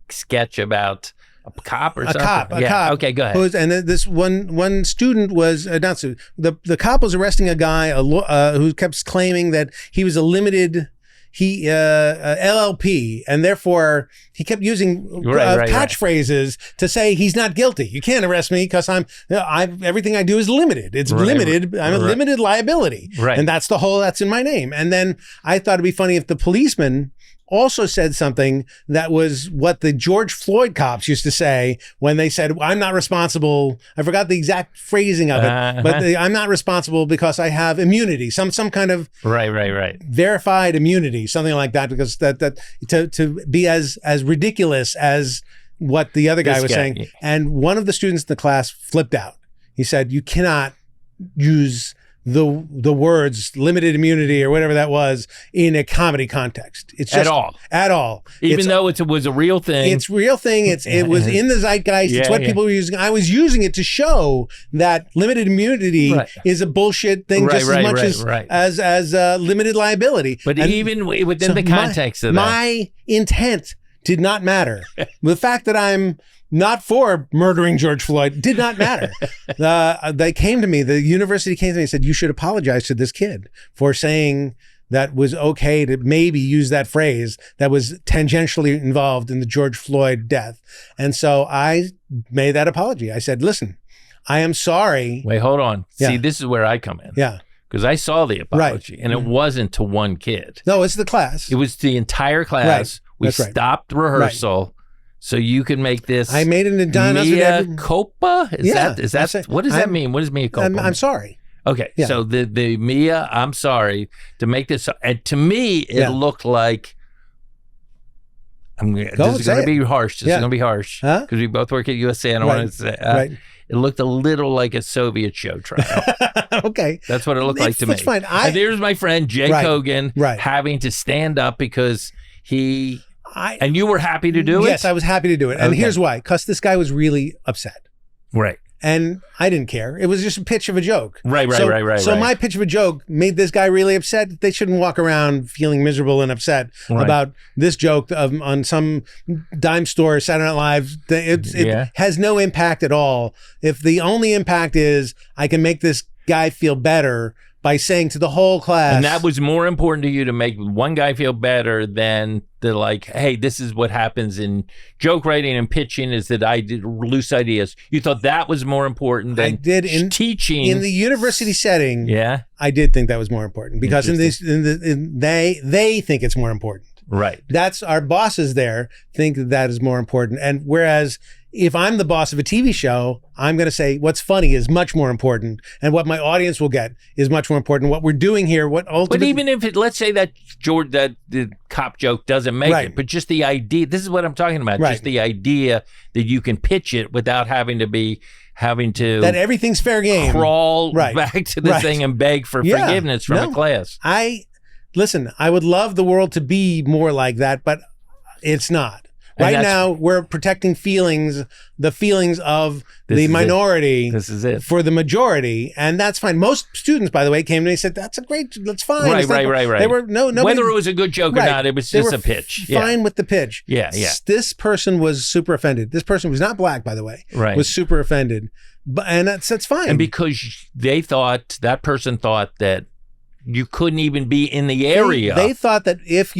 sketch about a cop or something. A cop. Okay, go ahead. And this one student was not student. The cop was arresting a guy who kept claiming that he was a limited LLP, and therefore he kept using catchphrases to say he's not guilty. You can't arrest me because everything I do is limited. It's limited. I'm a limited liability, and that's in my name. And then I thought it'd be funny if the policeman also said something that was what the George Floyd cops used to say when they said, I'm not responsible. I forgot the exact phrasing of it, but I'm not responsible because I have immunity, some kind of verified immunity, something like that, because that to be as ridiculous as what the other guy was saying. And one of the students in the class flipped out. He said, you cannot use the words limited immunity or whatever that was in a comedy context. It's just at all. Even though it was a real thing. It's a real thing. It was in the zeitgeist. It's what people were using. I was using it to show that limited immunity is a bullshit thing just as much as limited liability. But even within the context of that. My intent did not matter. The fact that I'm not for murdering George Floyd did not matter. They came to me, the university came to me and said, you should apologize to this kid for saying that was okay to maybe use that phrase that was tangentially involved in the George Floyd death. And so I made that apology. I said, listen, I am sorry. Wait, hold on. See, this is where I come in. Yeah. Because I saw the apology and it wasn't to one kid. No, it's the class. It was the entire class. We stopped rehearsal. So you can make this. I made it in mea culpa. Is that what does that mean? What does mea culpa mean? I'm sorry. Okay, so the mea, I'm sorry to make this. And to me, it looked like this is going to be harsh. This is going to be harsh because we both work at USA. And I want to say it looked a little like a Soviet show trial. Okay, that's what it looked like to me. It's fine. And there's my friend Jake Hogan having to stand up because he. And you were happy to do it? Yes, I was happy to do it. And here's why. Because this guy was really upset. Right. And I didn't care. It was just a pitch of a joke. Right. So my pitch of a joke made this guy really upset. They shouldn't walk around feeling miserable and upset about this joke on some dime store, Saturday Night Live. It has no impact at all. If the only impact is I can make this guy feel better by saying to the whole class. And that was more important to you to make one guy feel better than hey, this is what happens in joke writing and pitching is that I did loose ideas. You thought that was more important than teaching. In the university setting, I did think that was more important because they think it's more important. Right. That's our bosses there think that is more important. And whereas if I'm the boss of a TV show, I'm going to say what's funny is much more important, and what my audience will get is much more important. What we're doing here, what ultimately. But even if let's say that the cop joke doesn't make it, but just the idea. This is what I'm talking about. Just the idea that you can pitch it without having to that everything's fair game, crawl back to the thing and beg for forgiveness from a class. I would love the world to be more like that, but it's not. Right now, we're protecting the feelings of the minority. This is it. For the majority, and that's fine. Most students, by the way, came to me and said, that's fine. Right. They were nobody, whether it was a good joke or not, it was just a pitch. Fine with the pitch. Yeah. This person was super offended. This person was not black, by the way. Right. Was super offended, and that's fine. And because that person thought that you couldn't even be in the area. They thought that it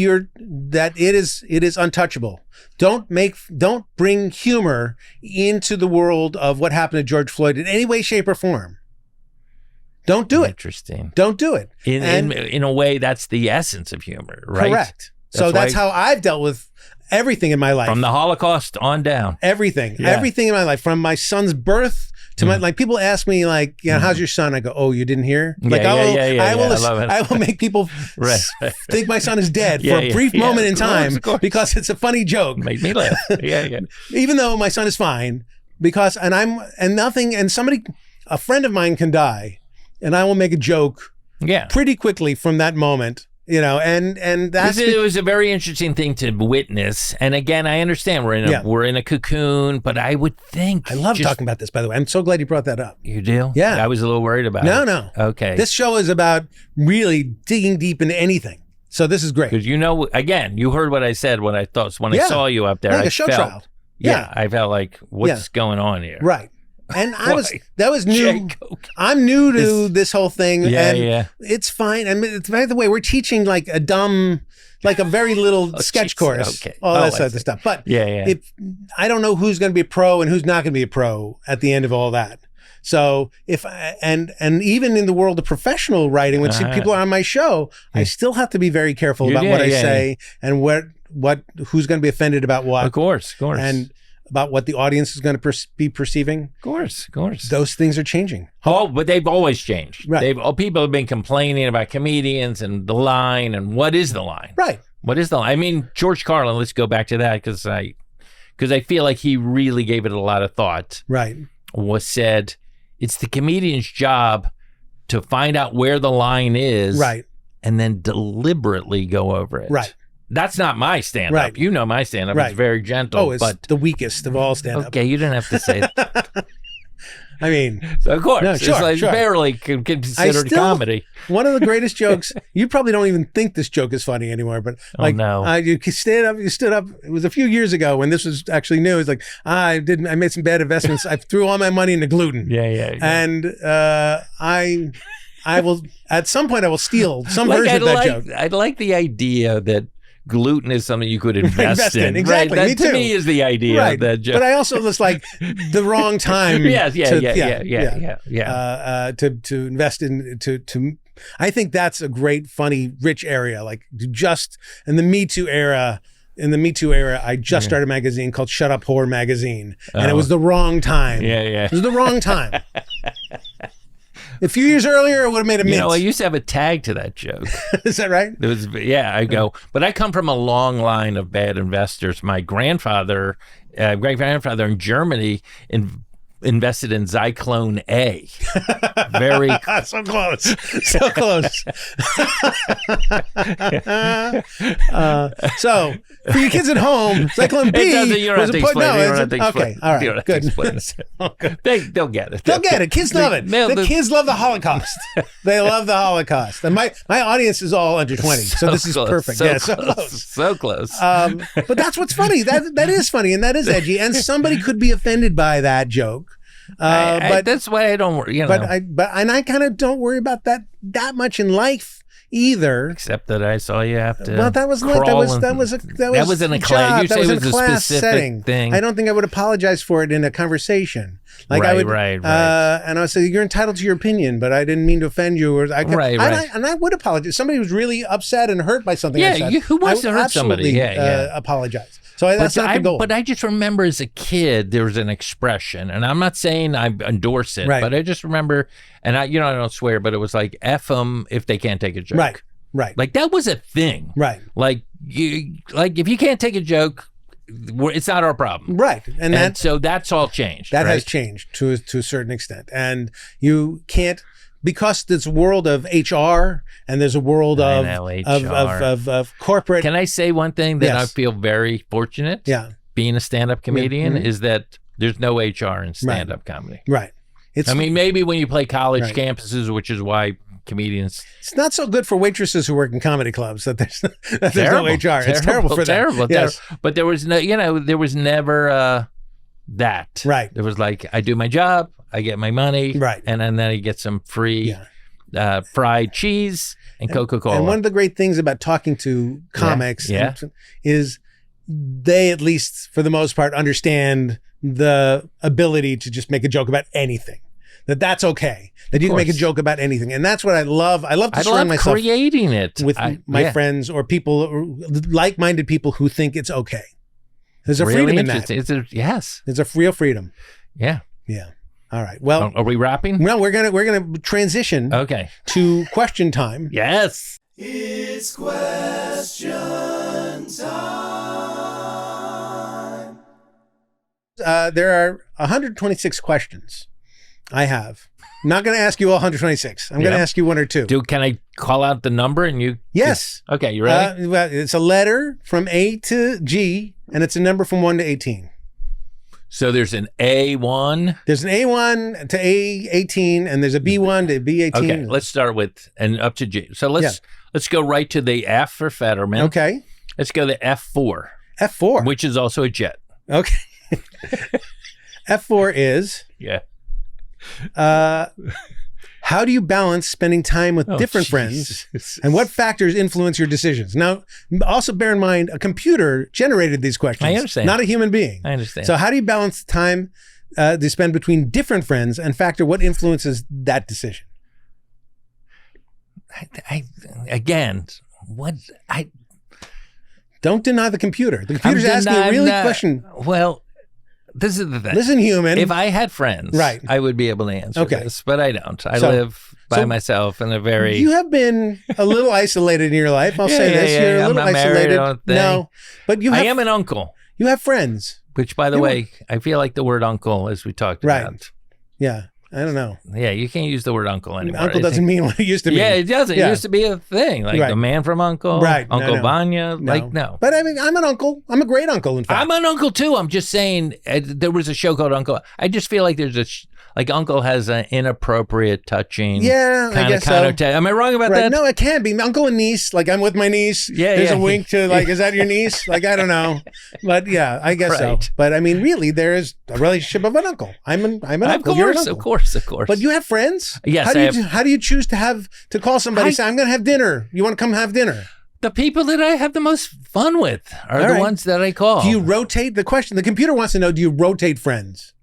is untouchable. Don't bring humor into the world of what happened to George Floyd in any way, shape, or form. Don't do it. Interesting. Don't do it. In a way, that's the essence of humor, right? Correct. That's how I've dealt with everything in my life. From the Holocaust on down. Everything in my life, from my son's birth to my, like, people ask me, like, how's your son? I go, oh, you didn't hear? Like, I will make people think my son is dead for a brief moment in time because it's a funny joke. Make me laugh. Even though my son is fine, because, a friend of mine can die, and I will make a joke pretty quickly from that moment. And that's it was a very interesting thing to witness. And again, I understand we're in a cocoon, but I would think I love talking about this, by the way. I'm so glad you brought that up. You do? Yeah. I was a little worried about it. No. Okay. This show is about really digging deep into anything. So this is great. Because again, you heard what I said when I saw you up there. Like a show trial. Yeah. I felt like, what's going on here? Right. And that was new. I'm new to this whole thing. It's fine. I mean, by the way, we're teaching like a very little sketch course. Okay. All that sort of stuff. But if I don't know who's going to be a pro and who's not going to be a pro at the end of all that. So and even in the world of professional writing, when people are on my show, I still have to be very careful about what I say and who's going to be offended about what. Of course. And about what the audience is going to be perceiving. Of course. Those things are changing. Oh, but they've always changed. Right. People have been complaining about comedians and the line and what is the line? Right. What is the line? I mean, George Carlin, let's go back to that because I feel like he really gave it a lot of thought. Right. Said, it's the comedian's job to find out where the line is. Right. And then deliberately go over it. Right. That's not my stand-up. Right. You know my stand-up. Right. It's very gentle. Oh, it's the weakest of all stand-up. Okay, you didn't have to say that. I mean, so of course, no, it's barely considered comedy. One of the greatest jokes. You probably don't even think this joke is funny anymore, but you stood up. It was a few years ago when this was actually new. It's like I made some bad investments. I threw all my money into gluten. Yeah. And I will at some point I will steal some version of that joke. I like the idea that gluten is something you could invest in. Exactly. Right? Me That to me is the idea. Right. Of that joke. But I also was like the wrong time. Yeah. To invest in I think that's a great, funny, rich area. Like just in the Me Too era. In the Me Too era, I just started a magazine called Shut Up Whore Magazine, and it was the wrong time. Yeah. It was the wrong time. A few years earlier, it would have made a mint. I used to have a tag to that joke. Is that right? It was, I go, but I come from a long line of bad investors. My grandfather, great-grandfather in Germany, invested in Zyklone A. Very so close. So for you kids at home, Zyklone B was a put. Okay, all right, good. They'll get it. They'll get it. Kids love it. The kids love the Holocaust. They love the Holocaust. And my audience is all under 20, so this is perfect. So close. But that's what's funny. That is funny and that is edgy. And somebody could be offended by that joke. But that's why I don't worry. But I kind of don't worry about that much in life either. Except that I saw you have to. Well, that was in a class. That was in a class setting. Thing. I don't think I would apologize for it in a conversation. Like right, I would, right. And I would say you're entitled to your opinion, but I didn't mean to offend you. Or and I would apologize. Somebody who's really upset and hurt by something. I said, who wants to hurt somebody? Apologize. So that's not the goal. But I just remember as a kid, there was an expression, and I'm not saying I endorse it, Right. but I just remember, and I don't swear, but it was like, F them if they can't take a joke. Right. Right. Like that was a thing. Right. Like if you can't take a joke, it's not our problem. Right. And so that's all changed. that right? has changed to a certain extent. And you can't, because there's a world of HR and there's a world I of know, HR. of corporate. Can I say one thing that I Yes. feel very fortunate? Yeah. Being a stand-up comedian Mhm. is that there's no HR in stand-up comedy. Right. I mean, maybe when you play college Right. campuses, which is why comedians. It's not so good for waitresses who work in comedy clubs that there's no Terrible, HR. It's terrible for them. Terrible. Yes. But there was no, there was never that. Right. There was like, I do my job, I get my money, Right. and then I get some free fried cheese and Coca-Cola. And one of the great things about talking to comics Yeah. is they, at least for the most part, understand the ability to just make a joke about anything. That's okay. That you can make a course. joke about anything. And that's what I love. I love to I surround love myself creating it with my yeah. friends or people, or like-minded people who think it's okay. There's a Really freedom in that. interesting. Yes. There's a real freedom. Yeah. Yeah. All right. Well, Are we wrapping? no, we're gonna transition Okay. to question time. Yes. It's question time. There are 126 questions I have. I'm not going to ask you all 126. I'm going to Yeah. ask you one or two. Can I call out the number and you? Yes. Okay. You ready? Well, it's a letter from A to G, and it's a number from 1 to 18. So there's an A1. There's an A1 to A18, and there's a B1 to B18. Okay. Let's start with and up to G. So let's go right to the F for Fetterman. Okay. Let's go to F4, F4. which is also a jet. Okay. F4 is Yeah. how do you balance spending time with different friends, and what factors influence your decisions? Now, also bear in mind, a computer generated these questions. I understand. Not a human being. I understand. So how do you balance the time to spend between different friends and factor what influences that decision? Don't deny the computer. The computer's asking a really question. Well, this is the thing. Listen, human. If I had friends, Right. I would be able to answer Okay. this, but I don't. I So- live by myself in a very. You have been a little isolated in your life. I'll say this. You're a I'm little not married, isolated. I don't think. No, but you I have, am an uncle, you have friends. which, by the You way, I feel like the word uncle, as we talked Right. about. Yeah. I don't know. Yeah, you can't use the word uncle anymore. Uncle I doesn't think- mean what it used to mean. Yeah, it doesn't. Yeah. It used to be a thing, like Right. the man from Uncle, Right. No, Uncle no. Vanya. No. Like, no. But I mean, I'm an uncle. I'm a great uncle, in fact. I'm an uncle too. I'm just saying there was a show called Uncle. I just feel like there's like Uncle has an inappropriate touching. Yeah, I kind guess of so. connotation. Am I wrong about Right. that? No, it can be uncle and niece. Like I'm with my niece. Yeah, There's yeah. a wink to like, is that your niece? Like I don't know, but yeah, I guess so. Right. But I mean, really, there is a relationship of an uncle. I'm an Of uncle. You're an course, uncle. of course. But you have friends. Yes, How do I you how do you choose to call somebody? I- Say I'm going to have dinner. You want to come have dinner? The people that I have the most fun with are All the right. ones that I call. Do you rotate the question? The computer wants to know: do you rotate friends?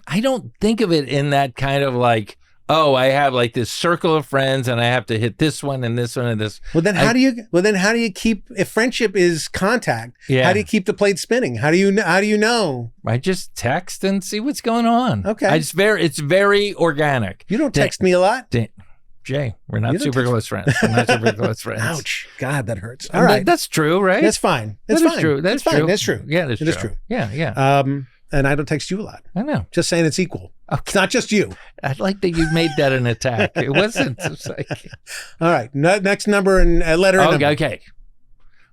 I don't think of it in that kind of like, oh, I have like this circle of friends and I have to hit this one and this one and this. Well, then how do you keep if friendship is contact? Yeah. How do you keep the plate spinning? How do you know? I just text and see what's going on. Okay. It's very organic. You don't text me a lot. Jay, we're not You don't super text- close friends. We're not super close friends. Ouch! God, that hurts. All All right. right, That's true, right? that's fine. That's That is fine. true. That's fine. true. That's true. Yeah, that's It true. is true. Yeah. And I don't text you a lot. I know. Just saying it's equal. It's not just you. I like that you made that an attack. It wasn't. It's like, All right. Next number and letter. And number. okay.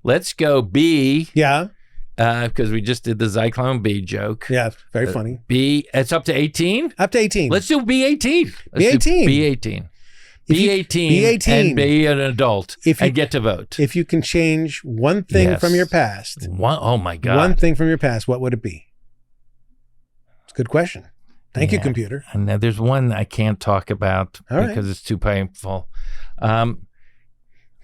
Let's go B. Yeah. Because we just did the Zyklone B joke. Yeah. Very funny. B. It's up to 18. Up to 18. Let's do B18. B18. B18. If you- B18. B18. And be an adult If you- and get to vote. If you can change one thing Yes. from your past, Oh my God. one thing from your past, what would it be? It's a good question. Thank you, Yeah. computer. And now there's one I can't talk about All right. because it's too painful.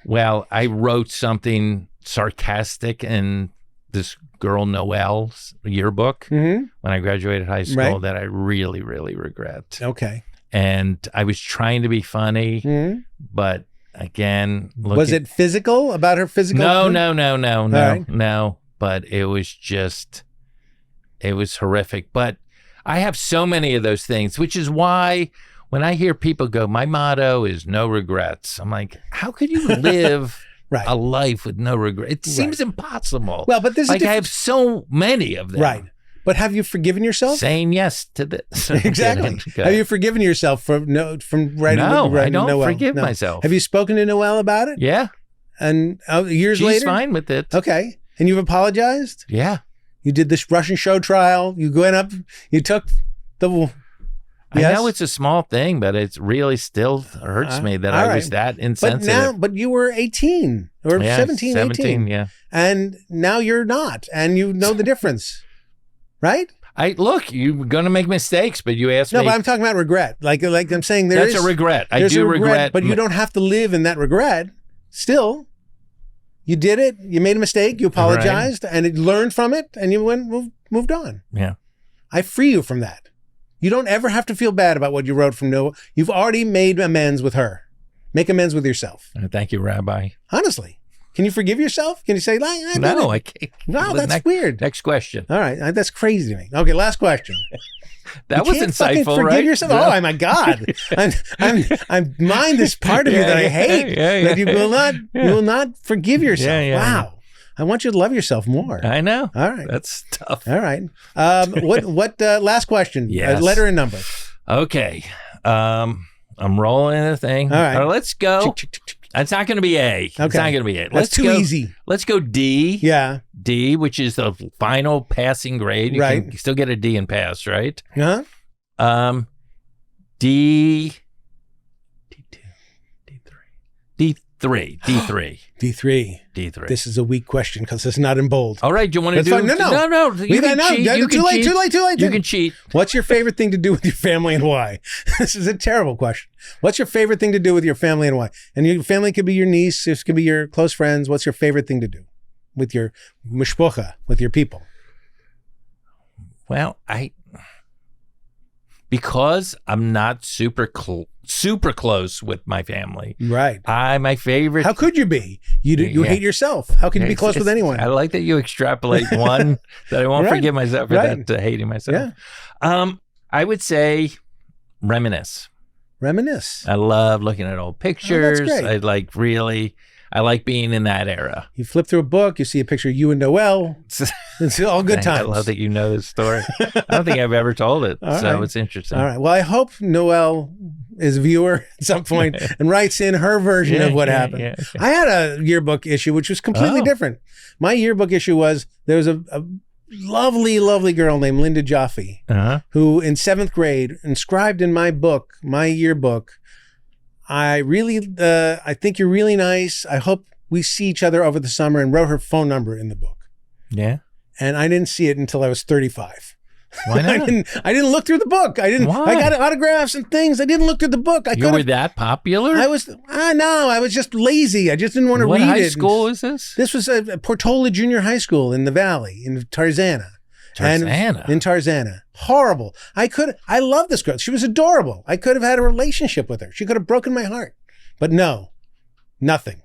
Well, I wrote something sarcastic in this girl Noelle's yearbook Mm-hmm. when I graduated high school Right. that I really, really regret. Okay. And I was trying to be funny, Mhm. but again, Was it physical? About her physical? No. right. but it was horrific. But I have so many of those things, which is why when I hear people go, my motto is no regrets. I'm like, how could you live Right. a life with no regrets? It seems impossible. Well, but there's like I have so many of them. Right. But have you forgiven yourself? Saying yes to this. Exactly. Have you forgiven yourself from writing? No, I don't Noel? forgive No. myself. Have you spoken to Noelle about it? Yeah. And years She's later? fine with it. Okay. And you've apologized? Yeah. You did this Russian show trial. You went up, you took the... I Yes? know it's a small thing, but it really still hurts me that I was that insensitive. But you were 18 or 17, 18. Yeah. And now you're not. And you know the difference. Right? Look, you're going to make mistakes, but you asked me. No, but I'm talking about regret. Like I'm saying, That's a regret. I do regret. But you don't have to live in that regret. Still, you did it. You made a mistake. You apologized, and you learned from it, and you moved on. Yeah. I free you from that. You don't ever have to feel bad about what you wrote from Noah. You've already made amends with her. Make amends with yourself. Thank you, Rabbi. Honestly. Can you forgive yourself? Can you say, no, I can't. No, that's weird. Next question. All right. That's crazy to me. Okay, last question. That was insightful, forgive right? Yourself? No. Oh my God! I'm mind this part of you that I hate. That you will not forgive yourself. Wow! I want you to love yourself more. I know. All right, that's tough. All right. What? Last question. Yes. Letter and number. Okay. I'm rolling the thing. All right. Let's go. It's not going to be A. It's not going to be A. That's too easy. Let's go D. Yeah. D, which is the final passing grade. You can still get a D and pass, right? Huh? D2, D3. D3. This is a weak question because it's not in bold. All right, do you want to do? Fine. No. You can cheat. Too late. You can cheat. What's your favorite thing to do with your family and why? This is a terrible question. What's your favorite thing to do with your family and why? And your family could be your niece. It could be your close friends. What's your favorite thing to do with your mishpucha, with your people? Well, because I'm not super close with my family. Right. My favorite. How could you be? You hate yourself. How can you be close with anyone? I like that you extrapolate one that I won't forgive myself for that hating myself. Yeah. I would say reminisce. Reminisce. I love looking at old pictures. That's great. I like being in that era. You flip through a book, you see a picture of you and Noelle. It's all good times. I love that you know this story. I don't think I've ever told it, it's interesting. All right. Well, I hope Noelle is a viewer at some point and writes in her version of what happened. Yeah. I had a yearbook issue, which was completely different. My yearbook issue was there was a lovely, lovely girl named Linda Jaffe who in 7th grade inscribed in my book, my yearbook, I think you're really nice. I hope we see each other over the summer, and wrote her phone number in the book. Yeah. And I didn't see it until I was 35. Why not? I didn't look through the book. Why? I got autographs and things. I didn't look through the book. You were that popular? I was just lazy. I just didn't want to read it. What high school is this? This was a Portola Junior High School in the Valley, in Tarzana. In Tarzana. Horrible. I love this girl. She was adorable. I could have had a relationship with her. She could have broken my heart. But no, nothing.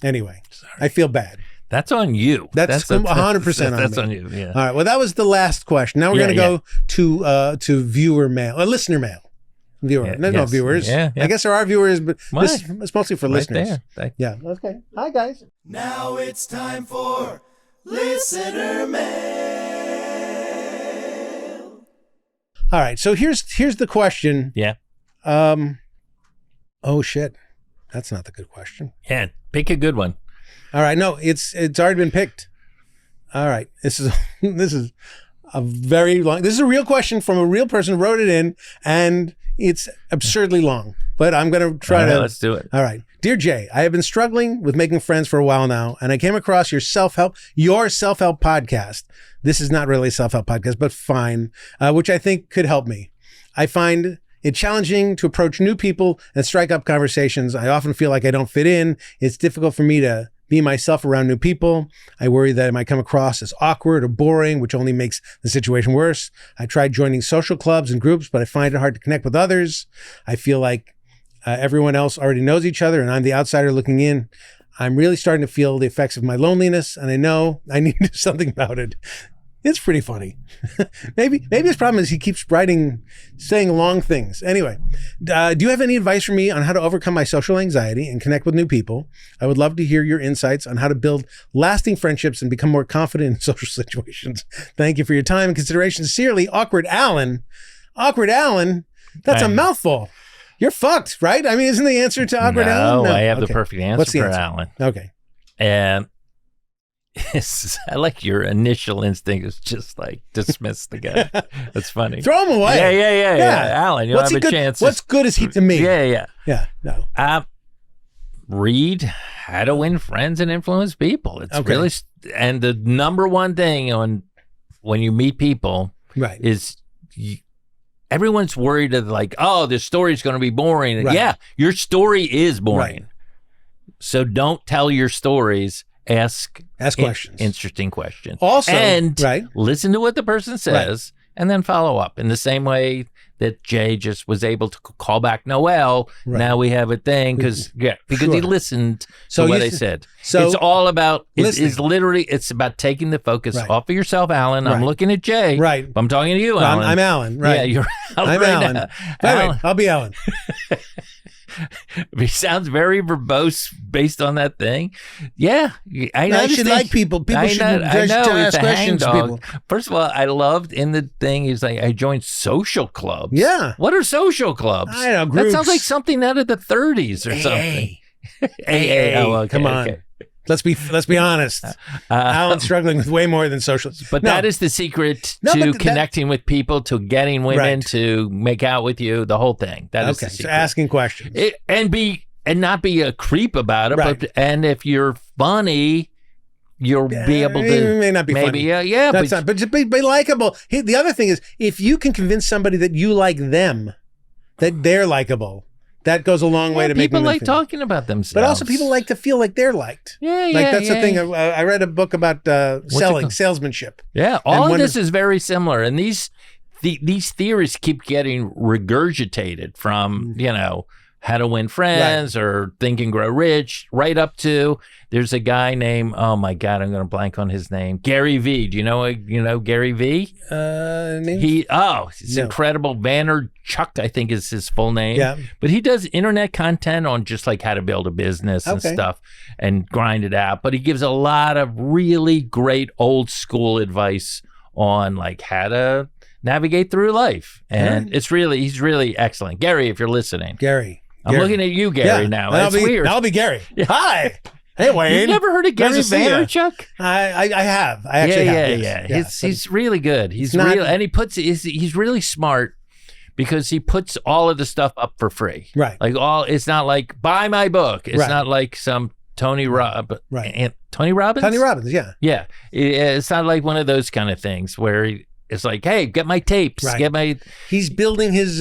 Anyway, I feel bad. That's on you. That's 100% on me. That's on you, yeah. All right, well, that was the last question. Now we're going to go to viewer mail, listener mail. Viewer. No viewers. Yeah. I guess there are viewers, but it's mostly for listeners. There. Yeah, okay. Hi, guys. Now it's time for listener mail. All right, so here's the question. Yeah. Oh shit, that's not the good question. Yeah, pick a good one. All right, no, it's already been picked. All right, this is a very long. This is a real question from a real person who wrote it in, and it's absurdly long. But I'm going to try to. Let's do it. All right, dear Jay, I have been struggling with making friends for a while now, and I came across your self-help podcast. This is not really a self-help podcast, but fine, which I think could help me. I find it challenging to approach new people and strike up conversations. I often feel like I don't fit in. It's difficult for me to be myself around new people. I worry that I might come across as awkward or boring, which only makes the situation worse. I tried joining social clubs and groups, but I find it hard to connect with others. I feel like everyone else already knows each other and I'm the outsider looking in. I'm really starting to feel the effects of my loneliness, and I know I need to do something about it. It's pretty funny. maybe his problem is he keeps saying long things. Anyway, do you have any advice for me on how to overcome my social anxiety and connect with new people? I would love to hear your insights on how to build lasting friendships and become more confident in social situations. Thank you for your time and consideration. Sincerely, Awkward Alan. Awkward Alan? That's a mouthful. You're fucked, right? I mean, isn't the answer to Awkward Alan? No, I have the perfect answer What's the for answer? Alan. Okay. And I like your initial instinct is just like dismiss the guy. That's funny. Throw him away. Yeah. Alan, you'll have a chance. What's good is he to me? Yeah. No. Read How to Win Friends and Influence People. It's really, and the number one thing when you meet people is everyone's worried of like, oh, this story's going to be boring. Right. Yeah, your story is boring. Right. So don't tell your stories. Ask questions. Interesting questions. Also, and listen to what the person says and then follow up in the same way that Jay just was able to call back Noel. Right. Now we have a thing because he listened to what I said. So it's all about, it's about taking the focus off of yourself, Alan. I'm looking at Jay. Right. I'm talking to you, Alan. I'm Alan. Right. Yeah, you're Alan. I'm Alan. Alan. I'll be Alan. He sounds very verbose based on that thing. Yeah, I should like people. People should ask questions to people. First of all, I loved in the thing, he's like, I joined social clubs. Yeah. What are social clubs? I know, groups. That sounds like something out of the 30s or something. AA. Oh, okay, come on. Okay. Let's be honest. Alan's struggling with way more than social. But that is the secret to connecting with people, to getting women to make out with you. The whole thing. That is the secret. So asking questions and not be a creep about it. Right. And if you're funny, you'll be able to. It may not be funny. But be likable. The other thing is, if you can convince somebody that you like them, that they're likable. That goes a long way to making them people like talking about themselves. But also people like to feel like they're liked. That's the thing. I read a book about salesmanship. Yeah, all of this is very similar. And these theories keep getting regurgitated from, How to Win Friends or Think and Grow Rich, right up to, there's a guy named, oh my God, I'm going to blank on his name, Gary V. Do you know Gary V? He's incredible. Vaynerchuk, I think is his full name. Yeah. But he does internet content on just like how to build a business and stuff and grind it out. But he gives a lot of really great old school advice on like how to navigate through life. And he's really excellent. Gary, if you're listening. Gary. I'm looking at you, Gary, now. That's weird. I'll be Gary. Yeah. Hi. Hey, Wayne. You've never heard of Gary Vaynerchuk? I have. I actually have. Yeah. He's really good. He's he's really smart because he puts all of the stuff up for free. Right. Like it's not like buy my book. It's not like some Tony Robbins. Tony Robbins? Tony Robbins, yeah. Yeah. It's not like one of those kind of things where it's like, hey, get my tapes. Right. He's building his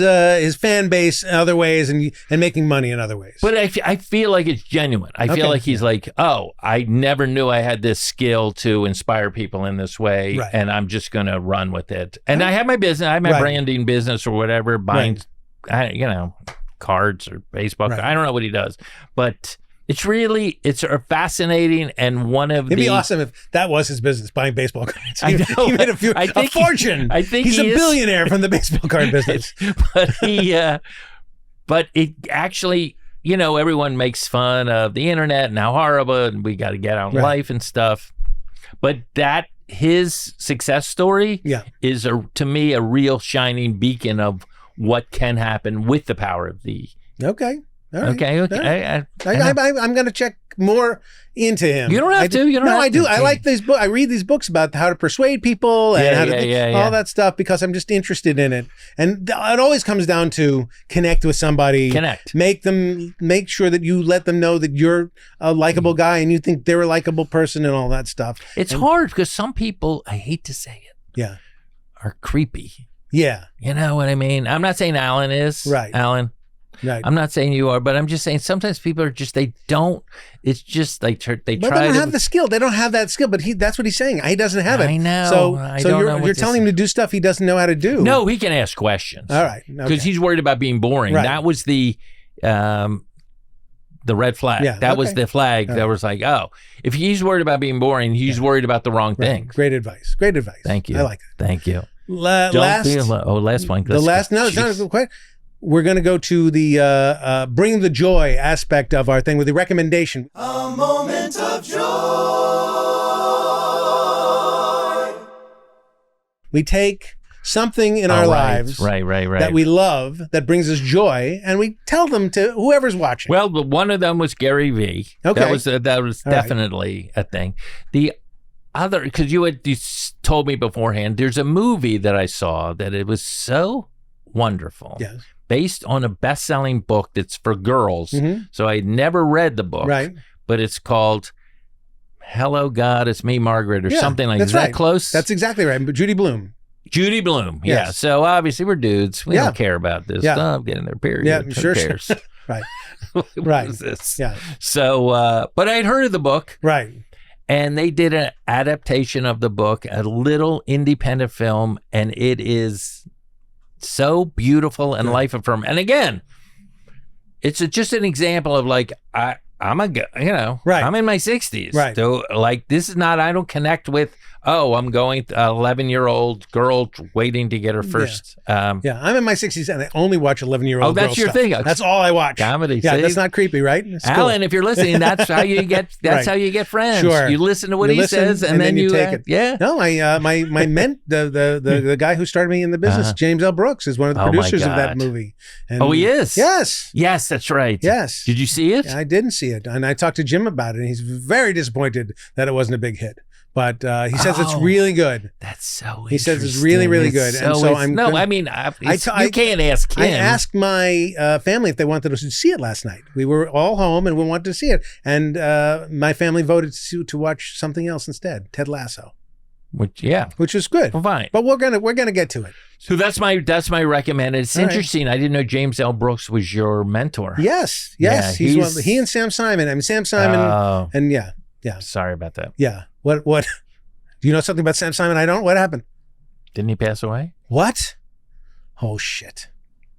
fan base in other ways and making money in other ways. But I feel like it's genuine. I feel like he's like, oh, I never knew I had this skill to inspire people in this way, and I'm just going to run with it. And I have my business. I have my branding business or whatever, buying, cards or baseball. I don't know what he does, but it's fascinating, and one of It'd be awesome if that was his business, buying baseball cards. He made a fortune. I think he's a billionaire from the baseball card business. But it actually, everyone makes fun of the internet and how horrible, and we got to get out in life and stuff. But his success story is to me a real shining beacon of what can happen with the power of the. Okay. Right. Okay. I'm going to check more into him. You don't have to. I do. I like these books. I read these books about how to persuade people and how to all that stuff because I'm just interested in it. And it always comes down to connect with somebody. Make sure that you let them know that you're a likable guy and you think they're a likable person and all that stuff. It's hard because some people, I hate to say it, are creepy. Yeah. You know what I mean? I'm not saying Alan is. Right. Alan. Right. I'm not saying you are, but I'm just saying sometimes people are just, it's just like they try. They don't have the skill. They don't have that skill, but that's what he's saying. He doesn't have it. I know. So you're telling him to do stuff he doesn't know how to do. No, he can ask questions. All right. Because he's worried about being boring. Right. That was the the red flag. Yeah, That was okay. the flag that was like, oh, if he's worried about being boring, he's worried about the wrong thing. Great advice. Great advice. Thank you. I like it. Thank you. Last one. the last. No, it's not quite. We're going to go to the bring the joy aspect of our thing with the recommendation. A moment of joy. We take something in our lives Right. that we love, that brings us joy, and we tell them to whoever's watching. Well, but one of them was Gary Vee. Okay. That was All definitely a thing. The other, because you told me beforehand, there's a movie that I saw that it was so wonderful. Yes. Based on a best-selling book that's for girls. Mhm. So I never read the book. Right. But it's called Hello God, It's Me, Margaret, or Yeah, something like that. that's Is that right. close? That's exactly right. But Judy Blume. Judy Blume. Yeah. Yes. So obviously we're dudes. We Yeah. don't care about this Yeah. stuff. Getting their period. Yeah, Who sure. cares? Right. What Right. is this? Yeah. So, but I'd heard of the book. Right. And they did an adaptation of the book, a little independent film, and it is so beautiful and life affirming. And again, it's just an example of like I'm Right. I'm in my 60s. Right. So like this is not, I don't connect with, I'm going 11-year-old girl waiting to get her first. Yeah, I'm in my 60s and I only watch 11-year-old. Oh, that's girl your stuff. thing. That's all I watch. Comedy. Yeah, see? that's not creepy, right? It's cool. Alan, if you're listening, that's how you get. That's Right. how you get friends. Sure. You listen to what You he listen, says, and then you take it. Yeah. No, my the guy who started me in the business, James L. Brooks, is one of the Oh, my producers of that God. movie. And Oh, he is? Yes. Yes, that's right. Yes. Did you see it? Yeah, I didn't see it, and I talked to Jim about it, and he's very disappointed that it wasn't a big hit. But he says it's Oh. really good. That's so. He says it's really, really good, and so I'm no. gonna- I mean, you can't ask him. I asked my family if they wanted to see it last night. We were all home and we wanted to see it, and my family voted to watch something else instead, Ted Lasso, which was good. well, fine. But we're gonna get to it. So that's my recommended. It's All right. interesting. I didn't know James L. Brooks was your mentor. Yes, Yeah, he and Sam Simon. I mean, Sam Simon, Oh, and yeah. sorry about that. Yeah. What? Do you know something about Sam Simon? I don't. What happened? Didn't he pass away? What? Oh shit!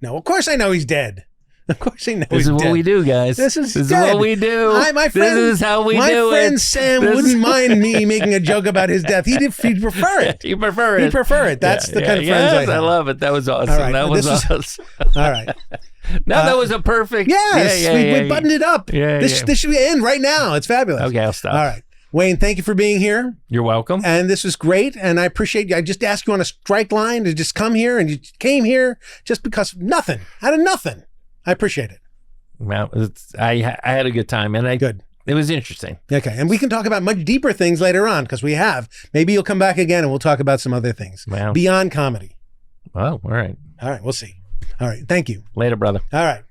No, of course I know he's dead. Of course I know This he's is what dead. we do, guys. This is what dead. we do. My friend, this is how we my do friend it. Sam This- wouldn't mind me making a joke about his death. He'd prefer it. You prefer it. He'd prefer it. That's the kind of friends I yes, have. I love it. That was awesome. All right, That well, was this awesome. All right. No, that was a perfect. Yes, we buttoned it up. Yeah, this should end right now. It's fabulous. Okay, I'll stop. All right. Wayne, thank you for being here. You're welcome. And this was great. And I appreciate you. I just asked you on a strike line to just come here, and you came here just because of nothing, out of nothing. I appreciate it. Well, I had a good time, and Good. It was interesting. Okay. And we can talk about much deeper things later on because we have. Maybe you'll come back again and we'll talk about some other things Well. beyond comedy. Well, all right. All right. We'll see. All right. Thank you. Later, brother. All right.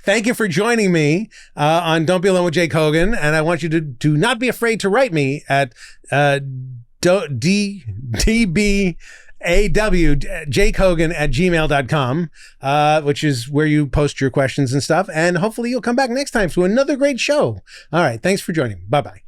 Thank you for joining me on Don't Be Alone with Jake Hogan. And I want you to not be afraid to write me at jakehogan@gmail.com, which is where you post your questions and stuff. And hopefully you'll come back next time to another great show. All right. Thanks for joining me. Bye-bye.